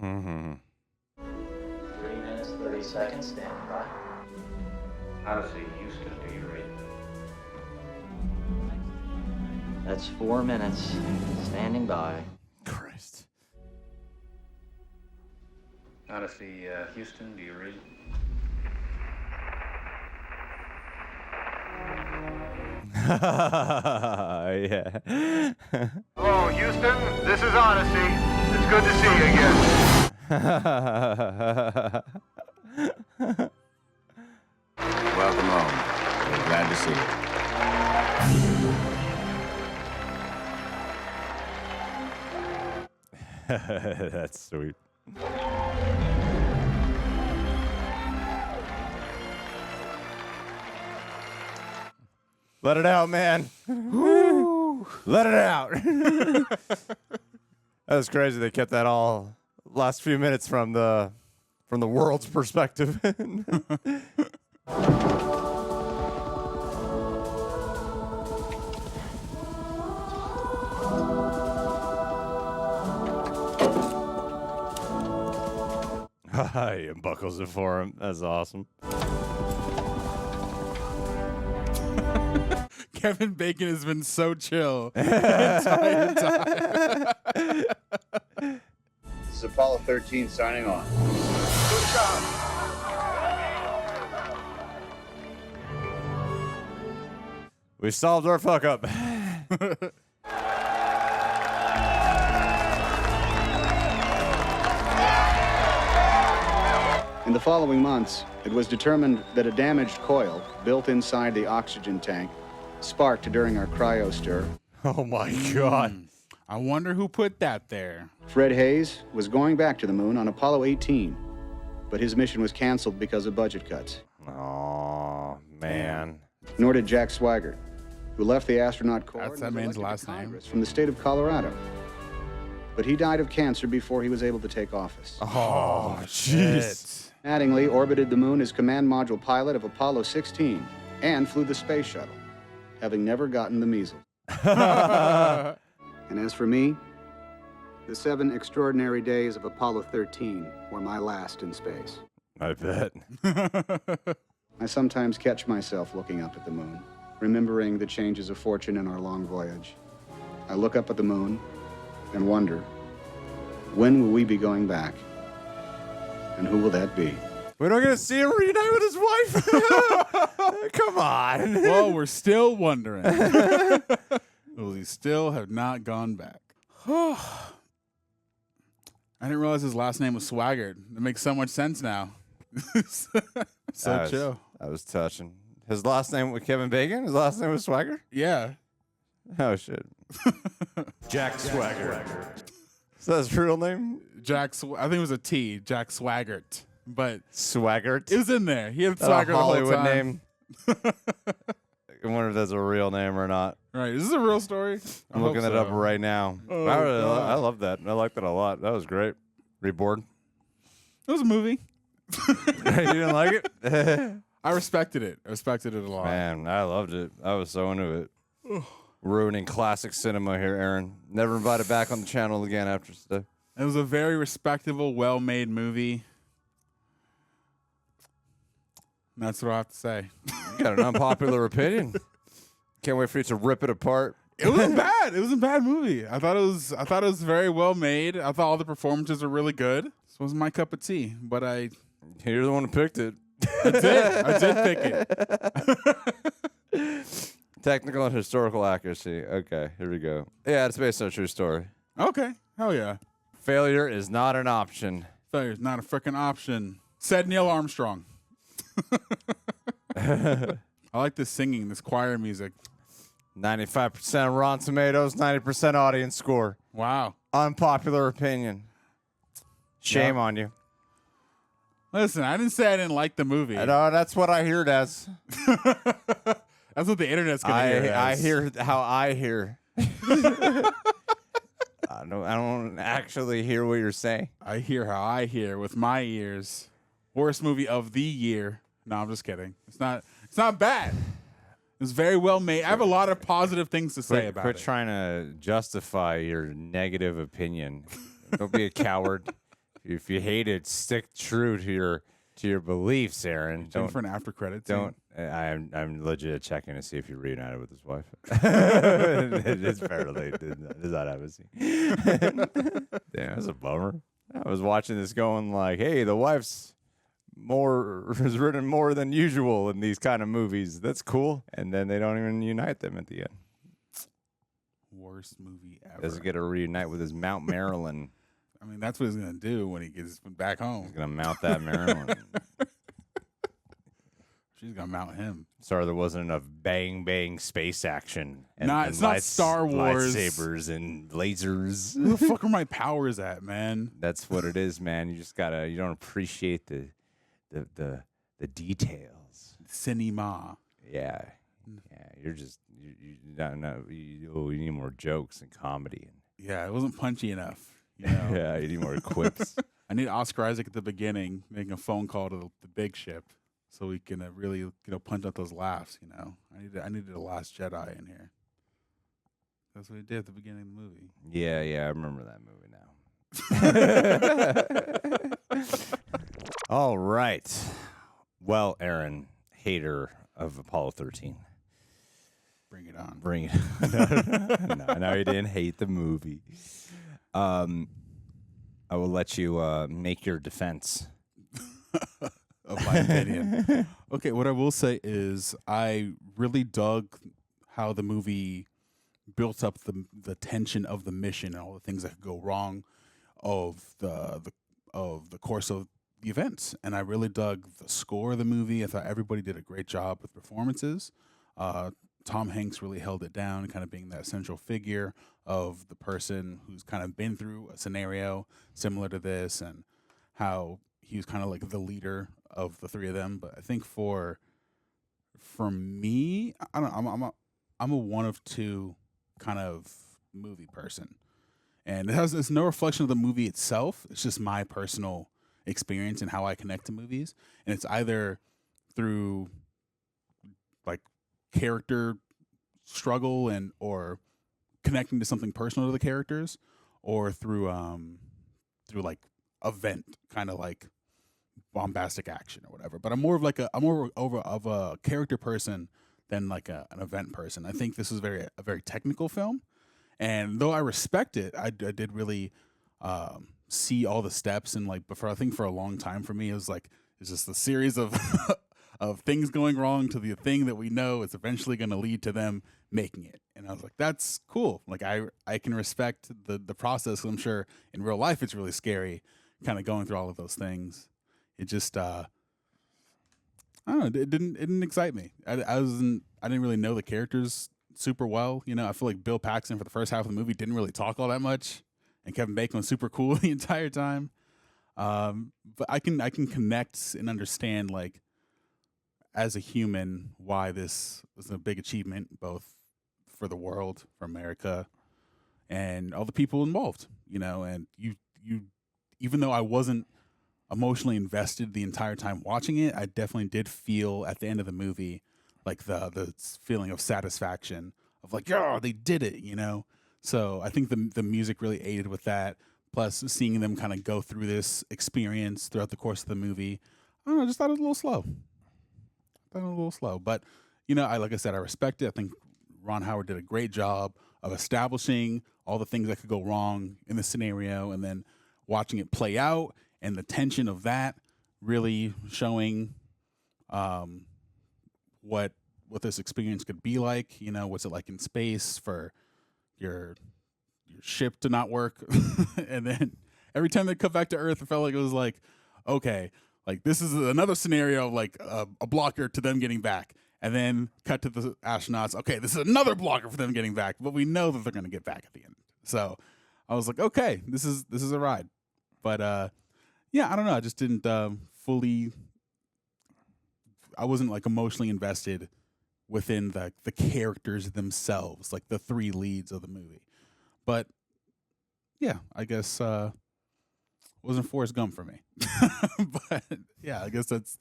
Mm-hmm. 3 minutes, 30 seconds, standing by. Odyssey, Houston, do you read? That's 4 minutes, standing by. Christ. Odyssey, Houston, do you read? Yeah. Hello, Houston. This is Odyssey. It's good to see you again. Welcome home. We're glad to see you. That's sweet. Let it out, man. Let it out. That was crazy. They kept that all last few minutes from the world's perspective. He buckles it for him. That's awesome. Kevin Bacon has been so chill the entire time. This is Apollo 13 signing on. Good job. We solved our fuck up. In the following months, it was determined that a damaged coil built inside the oxygen tank sparked during our cryo stir. Oh my God. I wonder who put that there. Fred Hayes was going back to the moon on Apollo 18, but his mission was canceled because of budget cuts. Oh, man. Nor did Jack Swigert, who left the astronaut corps That's and that was man's elected to last name. Congress from the state of Colorado. But he died of cancer before he was able to take office. Oh, jeez. Mattingly orbited the moon as command module pilot of Apollo 16 and flew the space shuttle, having never gotten the measles. And as for me, the 7 extraordinary days of Apollo 13 were my last in space. I bet. I sometimes catch myself looking up at the moon, remembering the changes of fortune in our long voyage. I look up at the moon and wonder, when will we be going back? And who will that be? We're not going to see him reunite with his wife? Come on. Well, we're still wondering. We still have not gone back. I didn't realize his last name was Swaggart. It makes so much sense now. Chill. That was touching. His last name was Kevin Bacon? His last name was Swagger? Yeah. Oh, shit. Jack Swagger. Is that his real name? I think it was a T, Jack Swaggart. But Swaggart? It was in there. He had Swagger the whole Hollywood time. name. I wonder if that's a real name or not. Right. Is this a real story? I'm looking it up right now. Oh, I love that. I like that a lot. That was great. Reboard. It was a movie. You didn't like it? I respected it. I respected it a lot. Man, I loved it. I was so into it. Ruining classic cinema here, Aaron. Never invited back on the channel again after today. It was a very respectable, well-made movie. And that's what I have to say. You got an unpopular opinion. Can't wait for you to rip it apart. It wasn't bad. It was a bad movie. I thought it was very well made. I thought all the performances were really good. This wasn't my cup of tea, but You're the one who picked it. I did pick it. Technical and historical accuracy. Okay, here we go. Yeah, it's based on a true story. Okay. Hell yeah. Failure is not an option. Failure is not a freaking option. Said Neil Armstrong. I like this singing, this choir music. 95% Rotten Tomatoes, 90% audience score. Wow. Unpopular opinion. Shame on you. Listen, I didn't say I didn't like the movie. No, that's what I hear it as. That's what the internet's gonna hear it as. I hear how I hear. I don't actually hear what you're saying. I hear how I hear with my ears. Worst movie of the year. No, I'm just kidding. It's not bad. It's very well made. I have a lot of positive things to say about Quit it. trying to justify your negative opinion. Don't be a coward. If you hate it, stick true to your beliefs, Aaron. Don't for an after credit. Don't. I'm legit checking to see if you're reunited with his wife. It's apparently does not have a scene. Damn, that's a bummer. I was watching this going like, hey, the wife's is written more than usual in these kind of movies. That's cool. And then they don't even unite them at the end. Worst movie ever. Doesn't get to reunite with his Mount Maryland. I mean, that's what he's gonna do when he gets back home. He's gonna mount that Maryland. She's gonna mount him. Sorry, there wasn't enough bang space action. And, it's not Star Wars. Lightsabers and lasers. Where the fuck are my powers at, man? That's what it is, man. You just gotta. You don't appreciate the details. Cinema. Yeah. You're just you don't know. You need more jokes and comedy. Yeah, it wasn't punchy enough. You know? Yeah, you need more quips. I need Oscar Isaac at the beginning making a phone call to the big ship, so we can really punch out those laughs. I needed a Last Jedi in here. That's what he did at the beginning of the movie. Yeah, I remember that movie now. All right. Well, Aaron, hater of Apollo 13. Bring it on. Bring it on. No, you didn't hate the movie. I will let you make your defense of my opinion. Okay, what I will say is I really dug how the movie built up the tension of the mission and all the things that could go wrong of the course of the events. And I really dug the score of the movie. I thought everybody did a great job with performances. Tom Hanks really held it down, kind of being that central figure of the person who's kind of been through a scenario similar to this, and how he was kind of like the leader of the three of them. But I think for me, I don't know, I'm a one of two kind of movie person, and it's no reflection of the movie itself. It's just my personal experience and how I connect to movies, and it's either through like character struggle or connecting to something personal to the characters, or through like event kind of like bombastic action or whatever. But I'm more of a character person than like an event person. I think this is a very technical film, and though I respect it, I did really see all the steps, and like I think for a long time for me it was like it's just a series of of things going wrong to the thing that we know is eventually going to lead to them making it. And I was like, that's cool. Like I can respect the process. I'm sure in real life it's really scary kind of going through all of those things. It just I don't know, it didn't excite me. I didn't really know the characters super well. I feel like Bill Paxton for the first half of the movie didn't really talk all that much, and Kevin Bacon was super cool the entire time. But I can connect and understand, like, as a human, why this was a big achievement, both for the world, for America, and all the people involved. And you even though I wasn't emotionally invested the entire time watching it, I definitely did feel at the end of the movie like the feeling of satisfaction of like, yeah, they did it. So I think the music really aided with that. Plus, seeing them kind of go through this experience throughout the course of the movie, I don't know, just thought it was a little slow. But, like I said, I respect it. I think Ron Howard did a great job of establishing all the things that could go wrong in the scenario, and then watching it play out, and the tension of that really showing what this experience could be like. What's it like in space for your ship to not work. And then every time they cut back to Earth, it felt like it was like, okay, like this is another scenario of like a blocker to them getting back. And then cut to the astronauts. Okay, this is another blocker for them getting back, but we know that they're going to get back at the end. So I was like, okay, this is a ride. But yeah, I don't know. I just didn't fully. I wasn't like emotionally invested within the characters themselves, like the three leads of the movie. But yeah, I guess wasn't Forrest Gump for me. But yeah, I guess that's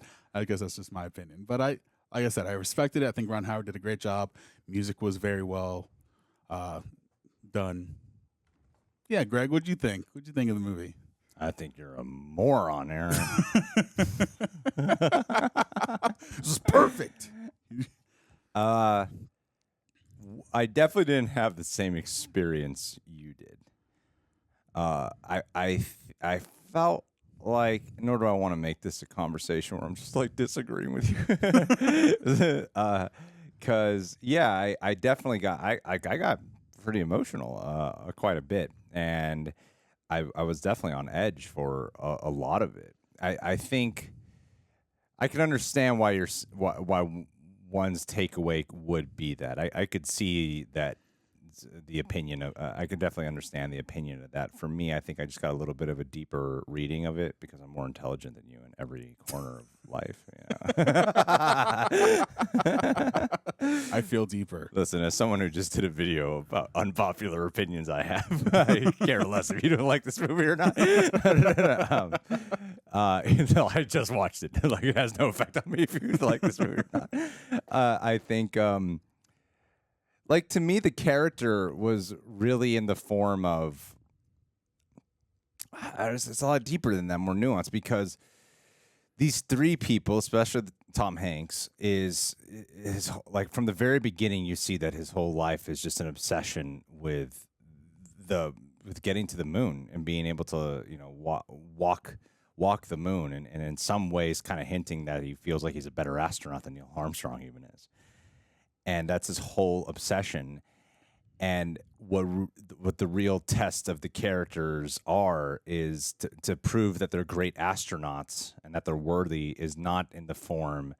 just my opinion. But like I said, I respected it. I think Ron Howard did a great job. Music was very well done. Yeah, Greg, what'd you think? What'd you think of the movie? I think you're a moron, Aaron. This is perfect. I definitely didn't have the same experience you did. I felt like, nor do I want to make this a conversation where I'm just like disagreeing with you, because I definitely got I got pretty emotional quite a bit, and I was definitely on edge for a lot of it. I think I can understand why why one's takeaway would be that. I could see that the opinion of I could definitely understand the opinion of that. For me, I think I just got a little bit of a deeper reading of it because I'm more intelligent than you in every corner of life. I feel deeper. Listen, as someone who just did a video about unpopular opinions I have, I care less if you don't like this movie or not. I just watched it. Like, it has no effect on me if you like this movie or not. I think, like, to me, the character was really in the form of, it's a lot deeper than that, more nuanced, because these three people, especially Tom Hanks, is like, from the very beginning, you see that his whole life is just an obsession with getting to the moon and being able to, walk the moon, and in some ways kind of hinting that he feels like he's a better astronaut than Neil Armstrong even is. And that's his whole obsession. And what the real test of the characters is to prove that they're great astronauts and that they're worthy is not in the form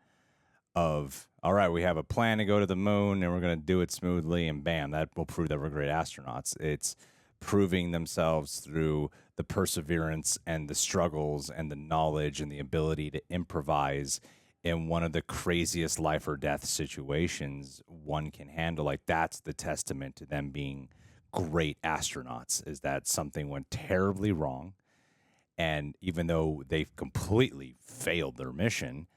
of, all right, we have a plan to go to the moon and we're going to do it smoothly and bam, that will prove that we're great astronauts. It's proving themselves through the perseverance and the struggles and the knowledge and the ability to improvise in one of the craziest life or death situations one can handle. Like, that's the testament to them being great astronauts, is that something went terribly wrong. And even though they've completely failed their mission,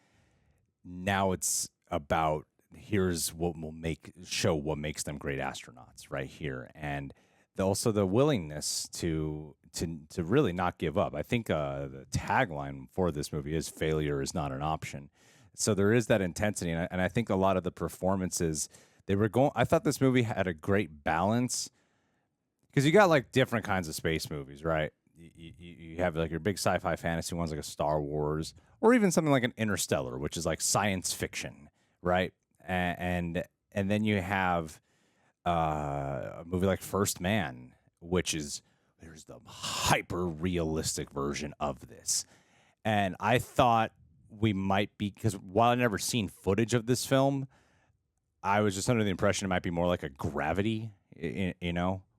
now it's about, here's what will show what makes them great astronauts right here. And also the willingness to really not give up. I think the tagline for this movie is "Failure is not an option." So there is that intensity, and I think a lot of the performances I thought this movie had a great balance, because you got like different kinds of space movies, right? You have like your big sci-fi fantasy ones like a Star Wars, or even something like an Interstellar, which is like science fiction, right? And then you have a movie like First Man, there's the hyper realistic version of this. And I thought we might be, because while I've never seen footage of this film, I was just under the impression it might be more like a Gravity,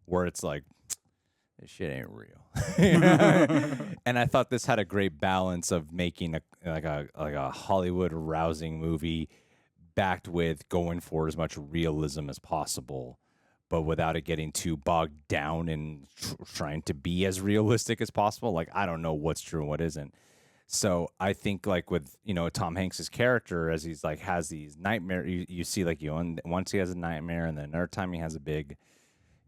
where it's like, this shit ain't real. And I thought this had a great balance of making a Hollywood rousing movie backed with going for as much realism as possible, but without it getting too bogged down in trying to be as realistic as possible. Like, I don't know what's true and what isn't. So I think, like, with, Tom Hanks's character, as he's like has these nightmares, you see, like, once he has a nightmare, and then another time he has a big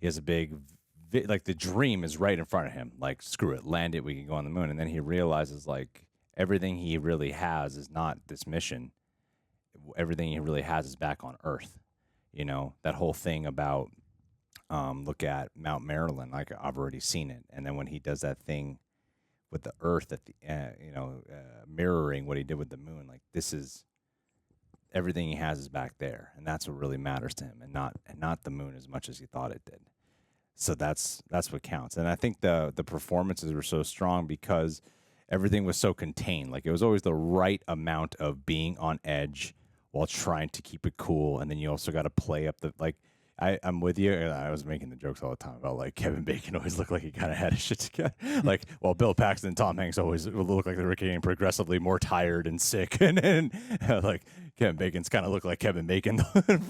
like, the dream is right in front of him. Like, screw it, land it, we can go on the moon. And then he realizes, like, everything he really has is not this mission. Everything he really has is back on Earth. That whole thing about look at Mount Maryland, like, I've already seen it. And then when he does that thing with the Earth at the mirroring what he did with the moon, like, this is everything he has is back there, and that's what really matters to him, and not the moon as much as he thought it did. So that's what counts. And I think the performances were so strong because everything was so contained. Like, it was always the right amount of being on edge while trying to keep it cool, and then you also got to play up I'm with you. And I was making the jokes all the time about like Kevin Bacon always looked like he kind of had his shit together. Like, well, Bill Paxton and Tom Hanks always look like they were getting progressively more tired and sick. And like Kevin Bacon's kind of looked like Kevin Bacon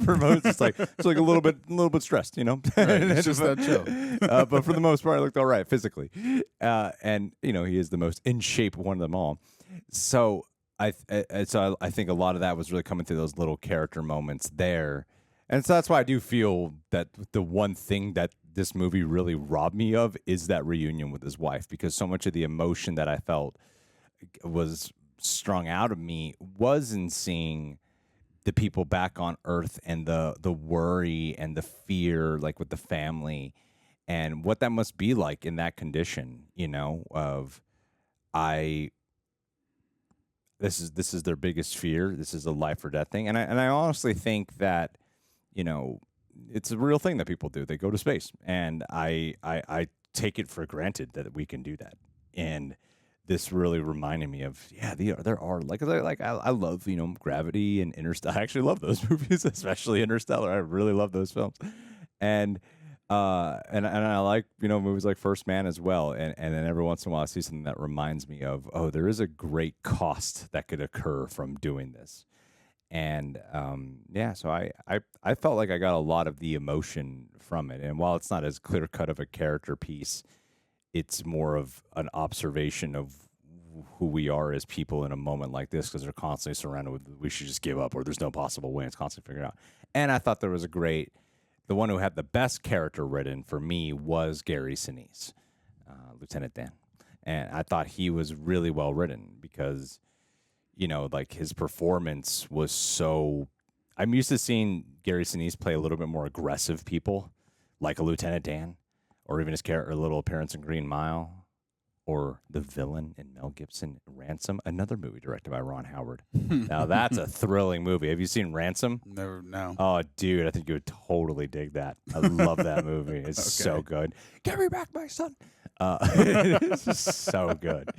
for most. It's like a little bit stressed, you know. Right, it's just that chill. But for the most part, he looked all right physically. And you know, he is the most in shape one of them all. So I think a lot of that was really coming through those little character moments there. And so that's why I do feel that the one thing that this movie really robbed me of is that reunion with his wife, because so much of the emotion that I felt was strung out of me was in seeing the people back on Earth and the worry and the fear, like with the family, and what that must be like in that condition, you know, of this is their biggest fear. This is a life or death thing. And I honestly think that, you know, it's a real thing that people do. They go to space, and I take it for granted that we can do that. And this really reminded me of, yeah, there are I love, you know, Gravity and Interstellar. I actually love those movies, especially Interstellar. I really love those films, and I like, you know, movies like First Man as well. And then every once in a while I see something that reminds me of, oh, there is a great cost that could occur from doing this. And so I felt like I got a lot of the emotion from it. And while it's not as clear cut of a character piece, it's more of an observation of who we are as people in a moment like this, because they're constantly surrounded with, we should just give up, or there's no possible way. It's constantly figured out. And I thought there was the one who had the best character written for me was Gary Sinise, Lieutenant Dan. And I thought he was really well written because, you know, like his performance was so. I'm used to seeing Gary Sinise play a little bit more aggressive people, like a Lieutenant Dan, or even his character, little appearance in Green Mile, or the villain in Mel Gibson, Ransom, another movie directed by Ron Howard. Now that's a thrilling movie. Have you seen Ransom? Never, no. Oh, dude, I think you would totally dig that. I love that movie. It's so good. Give me back my son. It's just so good.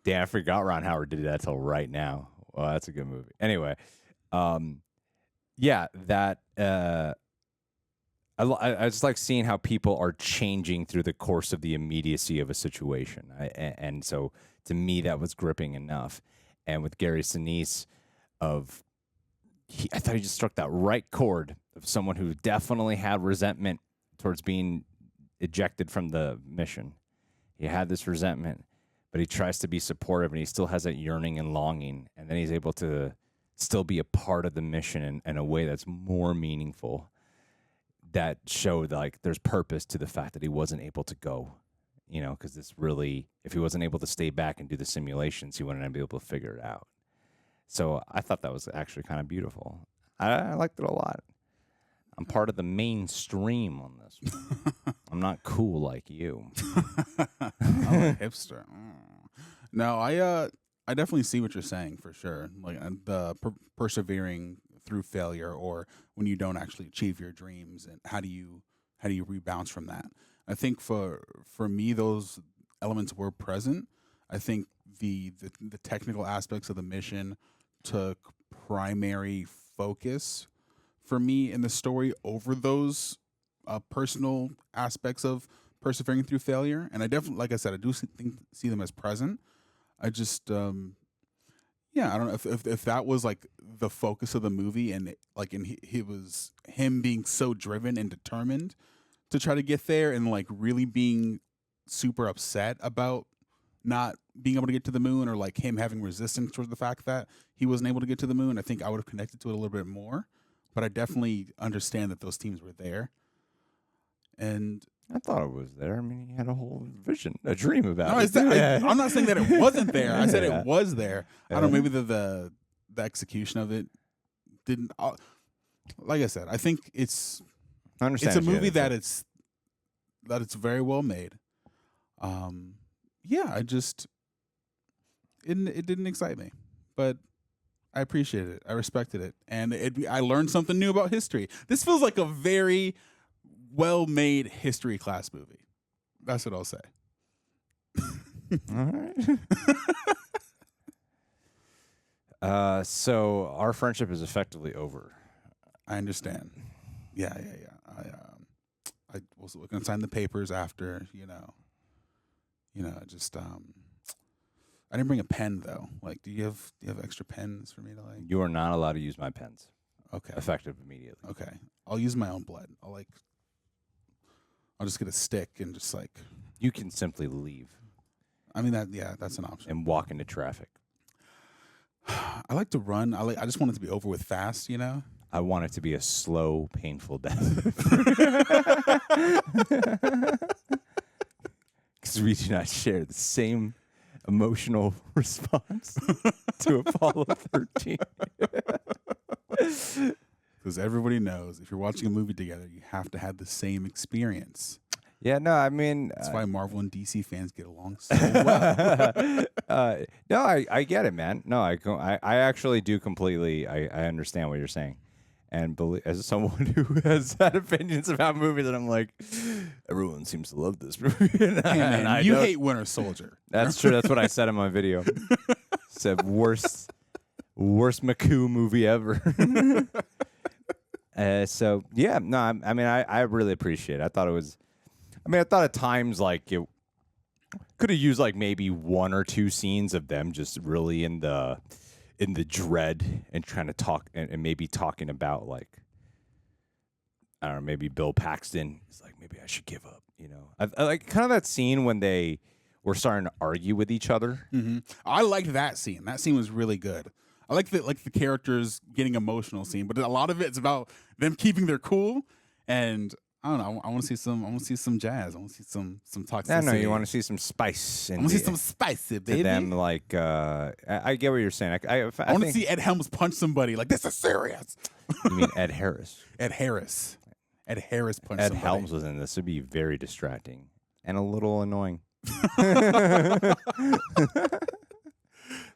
Damn, I forgot Ron Howard did that till right now. Well, that's a good movie. Anyway, that I just like seeing how people are changing through the course of the immediacy of a situation. And so to me, that was gripping enough. And with Gary Sinise, I thought he just struck that right chord of someone who definitely had resentment towards being ejected from the mission. He had this resentment, but he tries to be supportive, and he still has that yearning and longing. And then he's able to still be a part of the mission in a way that's more meaningful, that showed like there's purpose to the fact that he wasn't able to go, you know, because this really, if he wasn't able to stay back and do the simulations, he wouldn't be able to figure it out. So I thought that was actually kind of beautiful. I liked it a lot. I'm part of the mainstream on this one. I'm not cool like you. I'm a hipster. No, I definitely see what you're saying for sure. Like the persevering through failure, or when you don't actually achieve your dreams, and how do you rebound from that? I think for me, those elements were present. I think the technical aspects of the mission took primary focus for me in the story over those personal aspects of persevering through failure. And I definitely, like I said, I do see them as present. I just, I don't know if that was like the focus of the movie, and it was him being so driven and determined to try to get there, and like really being super upset about not being able to get to the moon, or like him having resistance towards the fact that he wasn't able to get to the moon. I think I would have connected to it a little bit more, but I definitely understand that those teams were there. And I thought it was there. I mean, he had a whole vision, a dream about it. I'm not saying that it wasn't there. I said it was there. Yeah. I don't know, maybe the execution of it didn't. Like I said, I think it's a movie that it's very well made. It didn't excite me, but I appreciated it. I respected it, and I learned something new about history. This feels like a very well-made history class movie. That's what I'll say. All right. So our friendship is effectively over. I understand. Yeah. I was going to sign the papers after, just I didn't bring a pen though. Like, do you have extra pens for me to like? You are not allowed to use my pens. Okay. Effective immediately. Okay. I'll use my own blood. I'll just get a stick and just like. You can simply leave. I mean that's an option. And walk into traffic. I like to run. I just want it to be over with fast, I want it to be a slow, painful death. Because we do not share the same emotional response to Apollo 13. Because everybody knows if you're watching a movie together, you have to have the same experience. Yeah, no, I mean... That's why Marvel and DC fans get along so well. No, I get it, man. No, I actually do completely... I understand what you're saying. And as someone who has had opinions about movies, and I'm like, everyone seems to love this movie. Hey, man, you hate Winter Soldier. That's true. That's what I said in my video. Said worst McCoo movie ever. So yeah, no, I mean, I really appreciate it. I thought at times like it could have used like maybe one or two scenes of them just really in the dread and trying to talk and maybe talking about like, I don't know, maybe Bill Paxton is like, maybe I should give up, I like kind of that scene when they were starting to argue with each other. Mm-hmm. I liked that scene. That scene was really good. I like the characters getting emotional scene, but a lot of it's about them keeping their cool. And I don't know. I want to see some jazz. I want to see some toxicity. Yeah, no, you want to see some spice. I want to see some spicy, baby. Them like, I get what you're saying. I want to see Ed Helms punch somebody. Like, this is serious. You mean Ed Harris? Ed Harris punched somebody. Ed Helms was in this. It'd be very distracting and a little annoying.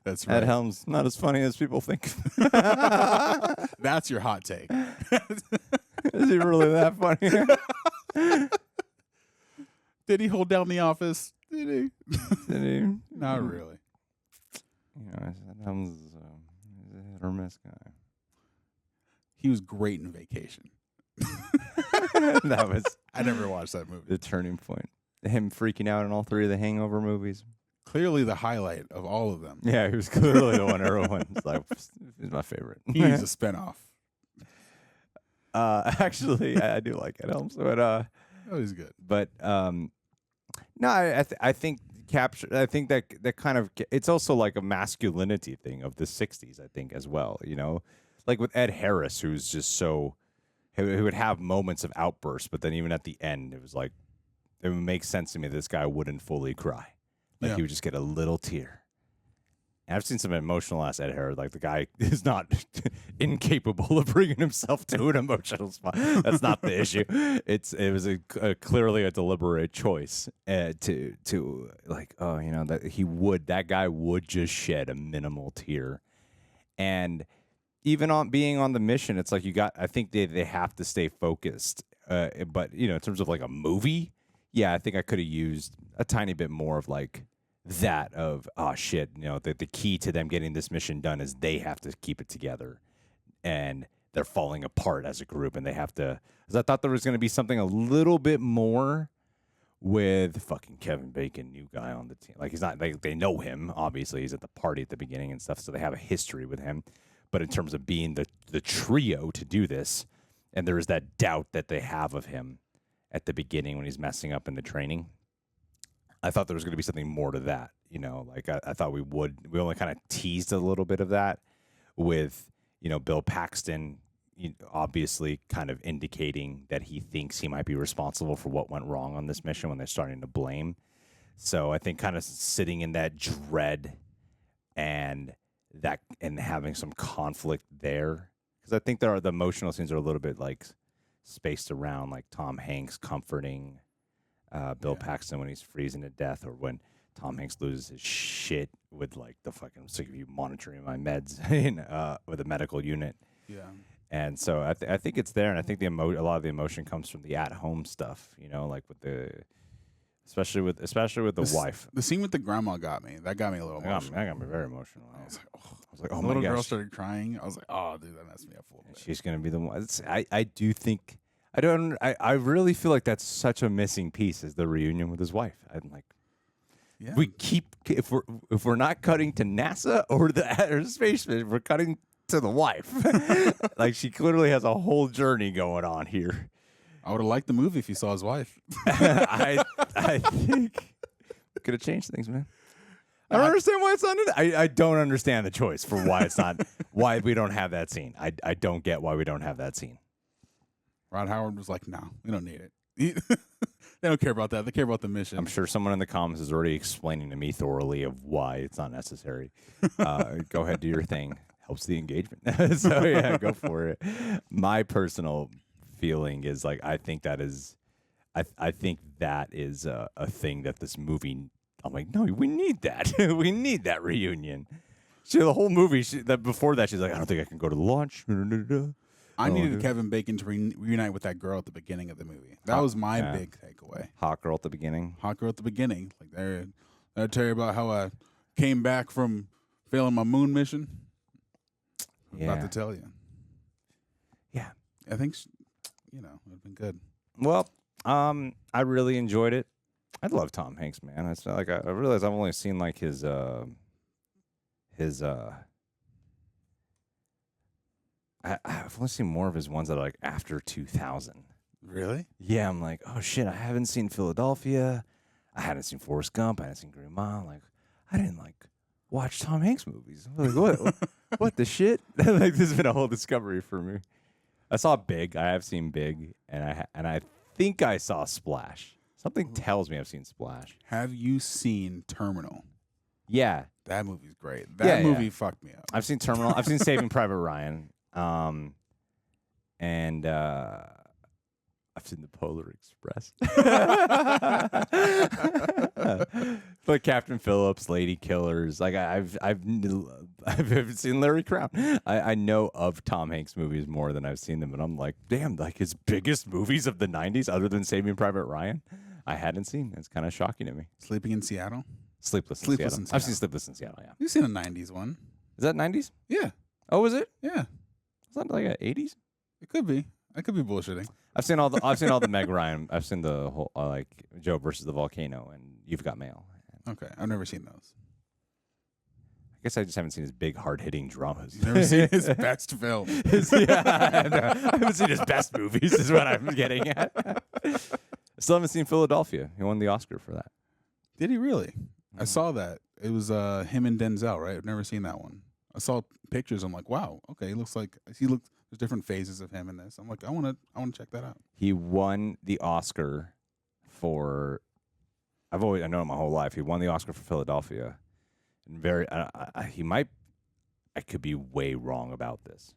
That's right. Ed Helms, not as funny as people think. That's your hot take. Is he really that funny? Did he hold down the office? Did he? Did he? Not really. Ed Helms is a hit or miss guy. He was great in Vacation. That was. I never watched that movie. The turning point. Him freaking out in all three of the Hangover movies. Clearly the highlight of all of them. Yeah, he was clearly the one everyone's like, he's my favorite. He needs a spinoff. Actually, I do like Ed Helms, but oh, he's good. But no, I think capture. I think that kind of it's also like a masculinity thing of the '60s. I think as well. Like with Ed Harris, who's just so who would have moments of outbursts, but then even at the end, it was like it would make sense to me. This guy wouldn't fully cry. Like he would just get a little tear. And I've seen some emotional ass Ed Harris. Like the guy is not incapable of bringing himself to an emotional spot. That's not the issue. It was clearly a deliberate choice to like that guy would just shed a minimal tear. And even on being on the mission, it's like I think they have to stay focused. But in terms of like a movie. Yeah, I think I could have used a tiny bit more of like that of, oh shit, the key to them getting this mission done is they have to keep it together and they're falling apart as a group and they have to, because I thought there was going to be something a little bit more with fucking Kevin Bacon, new guy on the team. Like he's not, they know him, obviously he's at the party at the beginning and stuff, so they have a history with him. But in terms of being the trio to do this, and there is that doubt that they have of him at the beginning when he's messing up in the training. I thought there was going to be something more to that, like I thought we only kind of teased a little bit of that with, Bill Paxton, obviously kind of indicating that he thinks he might be responsible for what went wrong on this mission when they're starting to blame. So I think kind of sitting in that dread and having some conflict there, because I think the emotional scenes are a little bit like spaced around, like Tom Hanks comforting Bill Paxton when he's freezing to death, or when Tom Hanks loses his shit with like the fucking sick of you monitoring my meds with a medical unit. Yeah. And so I think it's there, and I think a lot of the emotion comes from the at-home stuff, like with especially with the wife. The scene with the grandma got me. That got me a little emotional. That got me very emotional. I was like, oh my gosh. The little girl started crying. I was like, oh, dude, that messed me up a little bit. She's going to be the one. I do think I really feel like that's such a missing piece is the reunion with his wife. I'm like, we keep if we're not cutting to NASA or the space station, we're cutting to the wife. Like she clearly has a whole journey going on here. I would have liked the movie if you saw his wife. I think could have changed things, man. I don't understand why it's not in it. I don't understand the choice for why it's not, why we don't have that scene. I don't get why we don't have that scene. Ron Howard was like, no, we don't need it. They don't care about that. They care about the mission. I'm sure someone in the comments is already explaining to me thoroughly of why it's not necessary. Go ahead, do your thing. Helps the engagement. So yeah, go for it. My personal feeling is like, I think that is a thing that this movie, I'm like, no, we need that. We need that reunion. See, the whole movie, before that, she's like, I don't think I can go to the launch. I needed Kevin Bacon to reunite with that girl at the beginning of the movie. That was my big takeaway. Hot girl at the beginning. Hot girl at the beginning. Like, I'll tell you about how I came back from failing my moon mission. I'm about to tell you. Yeah. I think, it would have been good. Well, I really enjoyed it. I love Tom Hanks, man. It's not like I realize I've only seen like his I've only seen more of his ones that are like after 2000. Really? Yeah, I'm like, oh shit, I haven't seen Philadelphia. I hadn't seen Forrest Gump. I hadn't seen Green Mile. Like, I didn't like watch Tom Hanks movies. I'm like, what the shit? Like, this has been a whole discovery for me. I saw Big. I have seen Big, and I think I saw Splash. Something tells me I've seen Splash. Have you seen Terminal? Yeah, that movie's great. That movie fucked me up. I've seen Terminal. I've seen Saving Private Ryan. And I've seen the Polar Express. But Captain Phillips, Lady Killers. Like I've seen Larry Crown. I know of Tom Hanks movies more than I've seen them, and I'm like, damn, like his biggest movies of the 90s, other than Saving Private Ryan, I hadn't seen. It's kind of shocking to me. Sleeping in Seattle? Sleepless in Seattle. I've seen Sleepless in Seattle, yeah. You've seen a 90s one. Is that 90s? Yeah. Oh, is it? Yeah. Is that like 80s? It could be. I could be bullshitting. I've seen all the Meg Ryan. I've seen the whole like Joe versus the Volcano and You've Got Mail. Okay, I've never seen those. I guess I just haven't seen his big hard hitting dramas. You've never seen his best film. I haven't seen his best movies. Is what I'm getting at. I still haven't seen Philadelphia. He won the Oscar for that. Did he really? I saw that. It was him and Denzel, right? I've never seen that one. I saw pictures. I'm like, wow, okay. There's different phases of him in this. I'm like, I want to check that out. He won the Oscar for. I know him my whole life. He won the Oscar for Philadelphia, and he might. I could be way wrong about this.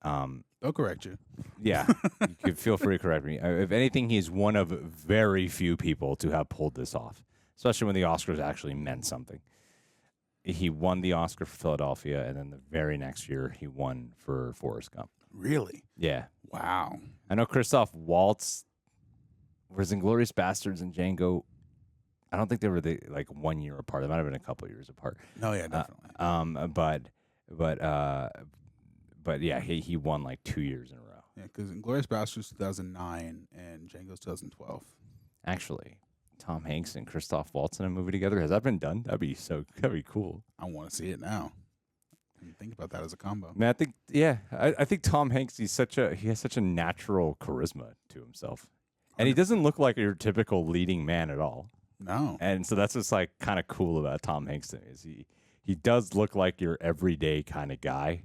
They'll correct you. Yeah, you could feel free to correct me. If anything, he's one of very few people to have pulled this off, especially when the Oscars actually meant something. He won the Oscar for Philadelphia, and then the very next year, he won for Forrest Gump. Really? Yeah. Wow. I know Christoph Waltz was Inglourious Bastards and Django. I don't think they were 1 year apart. They might have been a couple years apart. Oh yeah, definitely. But yeah, he won like 2 years in a row. Yeah, because Inglourious Bastards 2009 and Django's 2012. Actually, Tom Hanks and Christoph Waltz in a movie together. Has that been done? That'd be cool. I want to see it now. Think about that as a combo. Man, I think Tom Hanks, he has such a natural charisma to himself. And he doesn't look like your typical leading man at all. No. And so that's what's like kind of cool about Tom Hanks to me, is he does look like your everyday kind of guy.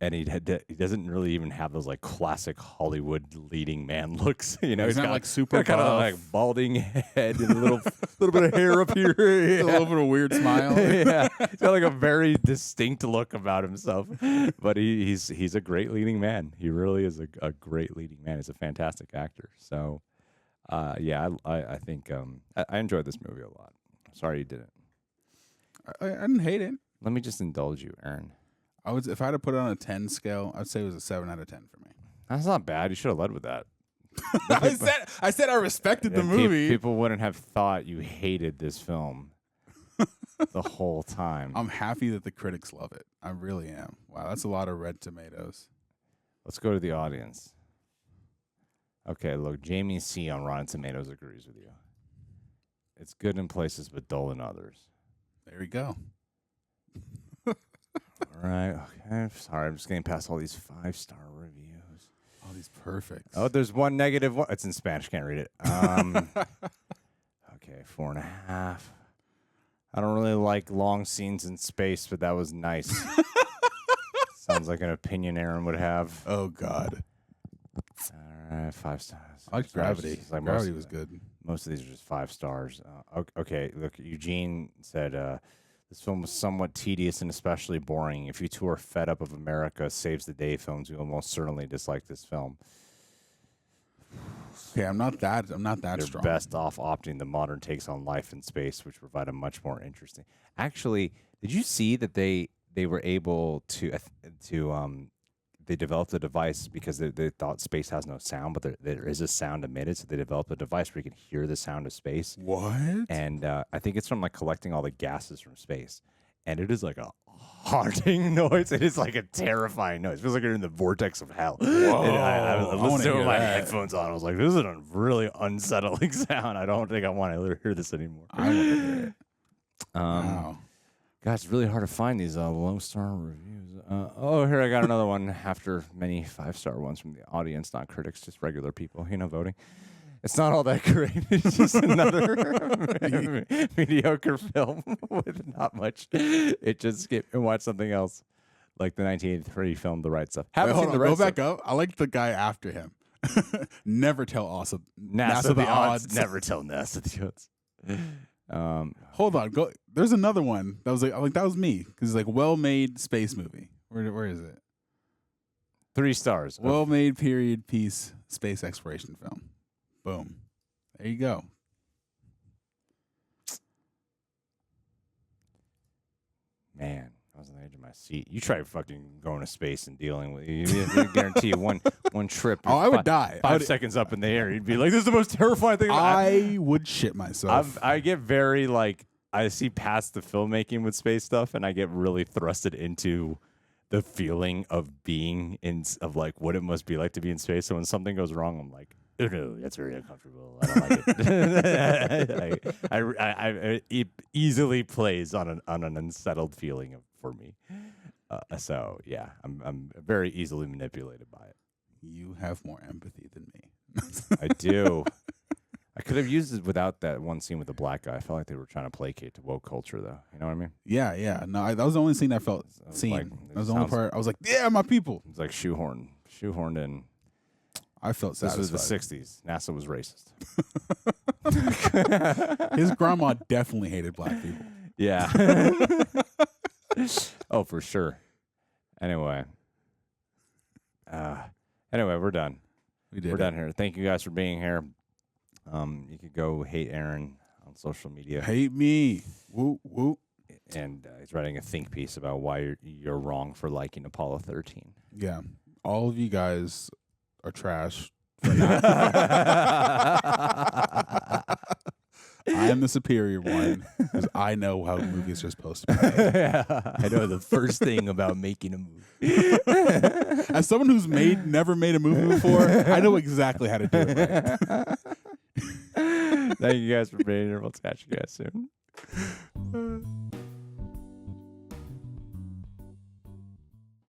And he doesn't really even have those like classic Hollywood leading man looks. You know, he's not like super kind of like balding head and a little bit of hair up here. Yeah. A little bit of weird smile. Yeah, he's got like a very distinct look about himself. But he's a great leading man. He really is a great leading man. He's a fantastic actor. So, yeah, I think I enjoyed this movie a lot. Sorry you didn't. I didn't hate it. Let me just indulge you, Aaron. If I had to put it on a 10 scale, I'd say it was a 7 out of 10 for me. That's not bad. You should have led with that. I said I respected the movie. People wouldn't have thought you hated this film the whole time. I'm happy that the critics love it. I really am. Wow, that's a lot of red tomatoes. Let's go to the audience. Okay, look, Jamie C on Rotten Tomatoes agrees with you. It's good in places, but dull in others. There we go. All right. Okay. Sorry, I'm just getting past all these 5-star reviews. All these perfect. Oh, there's one negative one. It's in Spanish. Can't read it. Okay, 4.5. I don't really like long scenes in space, but that was nice. Sounds like an opinion Aaron would have. Oh, God. All right, 5 stars. I like Gravity. Like Gravity was good. Most of these are just 5 stars. Okay, look, Eugene said this film was somewhat tedious and especially boring. If you two are fed up of America Saves the Day films, you will most certainly dislike this film. Okay, I'm not that You're strong. best off opting the modern takes on life in space, which provide a much more interesting. Actually, did you see that they were able to they developed a device because they thought space has no sound, but there is a sound emitted, so they developed a device where you can hear the sound of space. What? And I think it's from like collecting all the gases from space, and it is like a haunting noise. It is like a terrifying noise. It feels like you're in the vortex of hell. Whoa. And I listened to it with my that. headphones on. I was like, this is a really unsettling sound. I don't think I want to hear this anymore. I want to hear it. Wow. God, it's really hard to find these low-star reviews. Here I got another one after many 5-star ones from the audience, not critics, just regular people, voting. It's not all that great. It's just another mediocre film with not much. It just skip and watch something else, like the 1983 film The Right Stuff. Wait, hold on, go back up. I like the guy after him. Never tell NASA the odds. Never tell NASA the odds. Hold on, go. There's another one that was like that was me because it's like well-made space movie. Where is it? 3 stars. Well-made period piece space exploration film. Boom. There you go. Man, I was on the edge of my seat. You try fucking going to space and dealing with it. I guarantee you one trip. Oh, I would die. 5 seconds up in the air, you'd be like, this is the most terrifying thing. I would shit myself. I get very I see past the filmmaking with space stuff, and I get really thrusted into the feeling of being of like what it must be like to be in space. So when something goes wrong, I'm like, oh no, that's very uncomfortable. I don't like it. It easily plays on an unsettled feeling for me. So yeah, I'm very easily manipulated by it. You have more empathy than me. I do. I could have used it without that one scene with the black guy. I felt like they were trying to placate to woke culture, though. You know what I mean? Yeah. No, that was the only scene I felt seen. That was the only part. I was like, yeah, my people. It's like shoehorned in. I felt satisfied. This was the 60s. NASA was racist. His grandma definitely hated black people. Yeah. Oh, for sure. Anyway, we're done. We're done here. Thank you guys for being here. You could go hate Aaron on social media. Hate me. Woo, woo. And he's writing a think piece about why you're wrong for liking Apollo 13. Yeah. All of you guys are trash. I am the superior one because I know how a movie is supposed to be. I know the first thing about making a movie. As someone who's never made a movie before, I know exactly how to do it right. Thank you guys for being here. We'll catch you guys soon.